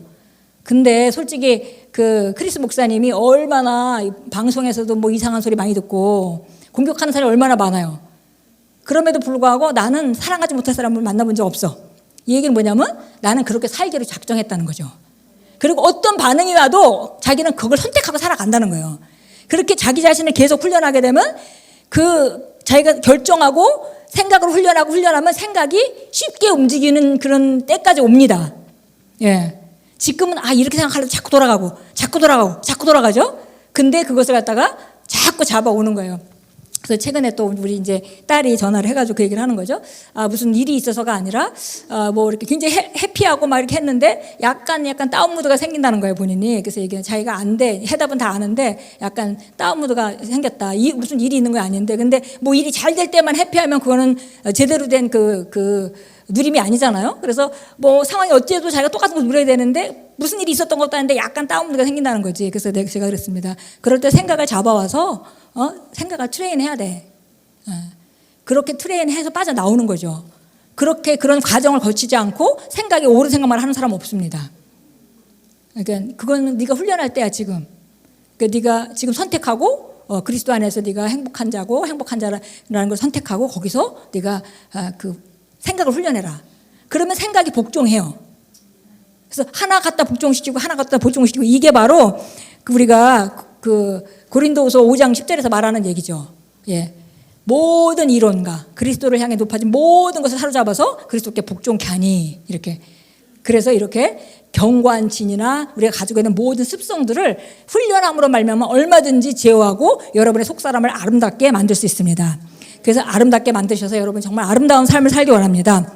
근데 솔직히 크리스 목사님이 얼마나 방송에서도 뭐 이상한 소리 많이 듣고 공격하는 사람이 얼마나 많아요. 그럼에도 불구하고 나는 사랑하지 못할 사람을 만나본 적 없어. 이 얘기는 뭐냐면 나는 그렇게 살기로 작정했다는 거죠. 그리고 어떤 반응이 와도 자기는 그걸 선택하고 살아간다는 거예요. 그렇게 자기 자신을 계속 훈련하게 되면 자기가 결정하고 생각을 훈련하면 생각이 쉽게 움직이는 그런 때까지 옵니다. 지금은 이렇게 생각하려고 자꾸 돌아가죠. 근데 그것을 갖다가 자꾸 잡아오는 거예요. 그래서 최근에 또 우리 이제 딸이 전화를 해가지고 그 얘기를 하는 거죠. 무슨 일이 있어서가 아니라 뭐 이렇게 굉장히 해피하고 막 이렇게 했는데 약간 다운 무드가 생긴다는 거예요, 본인이. 그래서 이게 자기가 안 돼. 해답은 다 아는데 약간 다운 무드가 생겼다. 무슨 일이 있는 거 아닌데. 근데 뭐 일이 잘 될 때만 해피하면 그거는 제대로 된 누림이 아니잖아요. 그래서 뭐 상황이 어찌해도 자기가 똑같은 걸 누려야 되는데 무슨 일이 있었던 것도 아닌데 약간 다운무드가 생긴다는 거지. 그래서 제가 그랬습니다. 그럴 때 생각을 잡아와서 생각을 트레인해야 돼. 그렇게 트레인해서 빠져나오는 거죠. 그렇게 그런 과정을 거치지 않고 생각이 옳은 생각만 하는 사람 없습니다. 그러니까 그건 네가 훈련할 때야 지금. 그러니까 네가 지금 선택하고 그리스도 안에서 네가 행복한 자고 행복한 자라는 걸 선택하고 거기서 네가 그 생각을 훈련해라. 그러면 생각이 복종해요. 그래서 하나 갖다 복종시키고 하나 갖다 복종시키고 이게 바로 우리가 그 고린도후서 5장 10절에서 말하는 얘기죠. 예. 모든 이론과 그리스도를 향해 높아진 모든 것을 사로잡아서 그리스도께 복종케 하니 이렇게. 그래서 이렇게 견고한 진이나 우리가 가지고 있는 모든 습성들을 훈련함으로 말미암아 얼마든지 제어하고 여러분의 속사람을 아름답게 만들 수 있습니다. 그래서 아름답게 만드셔서 여러분 정말 아름다운 삶을 살기 원합니다.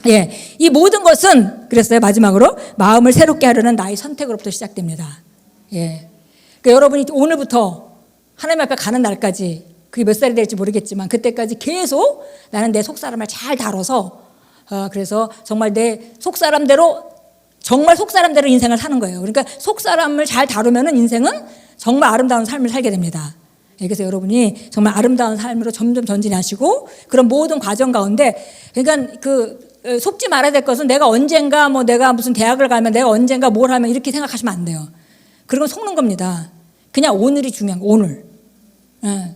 예, 이 모든 것은 그랬어요. 마지막으로 마음을 새롭게 하려는 나의 선택으로부터 시작됩니다. 예, 그러니까 여러분이 오늘부터 하나님 앞에 가는 날까지 그게 몇 살이 될지 모르겠지만 그때까지 계속 나는 내 속사람을 잘 다뤄서 그래서 정말 내 속사람대로 정말 속사람대로 인생을 사는 거예요. 그러니까 속사람을 잘 다루면은 인생은 정말 아름다운 삶을 살게 됩니다. 그래서 여러분이 정말 아름다운 삶으로 점점 전진하시고 그런 모든 과정 가운데 그러니까 속지 말아야 될 것은 내가 언젠가 내가 무슨 대학을 가면 내가 언젠가 뭘 하면 이렇게 생각하시면 안 돼요. 그런 건 속는 겁니다. 그냥 오늘이 중요한 거, 오늘. 예.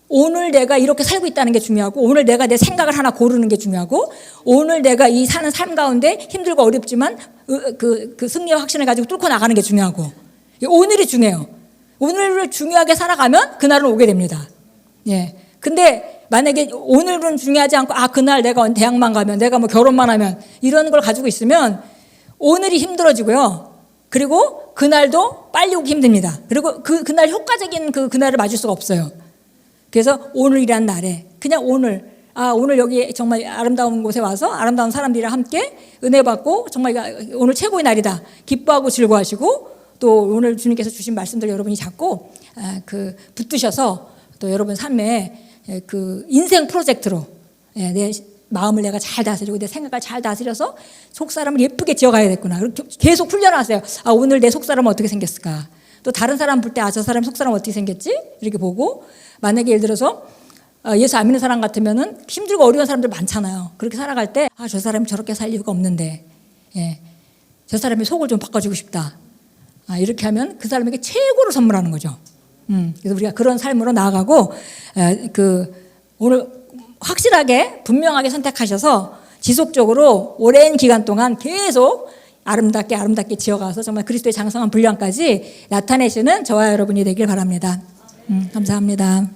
오늘 내가 이렇게 살고 있다는 게 중요하고 오늘 내가 내 생각을 하나 고르는 게 중요하고 오늘 내가 이 사는 삶 가운데 힘들고 어렵지만 그 승리와 확신을 가지고 뚫고 나가는 게 중요하고 오늘이 중요해요. 오늘을 중요하게 살아가면 그날은 오게 됩니다. 예. 근데 만약에 오늘은 중요하지 않고 그날 내가 대학만 가면 내가 결혼만 하면 이런 걸 가지고 있으면 오늘이 힘들어지고요. 그리고 그날도 빨리 오기 힘듭니다. 그리고 그날 효과적인 그날을 맞을 수가 없어요. 그래서 오늘이란 날에 그냥 오늘 여기 정말 아름다운 곳에 와서 아름다운 사람들이랑 함께 은혜 받고 정말 오늘 최고의 날이다. 기뻐하고 즐거워하시고 또 오늘 주님께서 주신 말씀들 여러분이 잡고 붙드셔서 또 여러분 삶에 그 인생 프로젝트로 내 마음을 내가 잘 다스리고 내 생각을 잘 다스려서 속사람을 예쁘게 지어가야겠구나. 계속 훈련하세요. 오늘 내 속사람은 어떻게 생겼을까? 또 다른 사람 볼 때 저 사람 속사람은 어떻게 생겼지? 이렇게 보고 만약에 예를 들어서 예수 안 믿는 사람 같으면은 힘들고 어려운 사람들 많잖아요. 그렇게 살아갈 때 저 사람이 저렇게 살 이유가 없는데 저 사람의 속을 좀 바꿔주고 싶다. 이렇게 하면 그 사람에게 최고를 선물하는 거죠. 그래서 우리가 그런 삶으로 나아가고 오늘 확실하게 분명하게 선택하셔서 지속적으로 오랜 기간 동안 계속 아름답게 지어가서 정말 그리스도의 장성한 분량까지 나타내시는 저와 여러분이 되길 바랍니다. 감사합니다.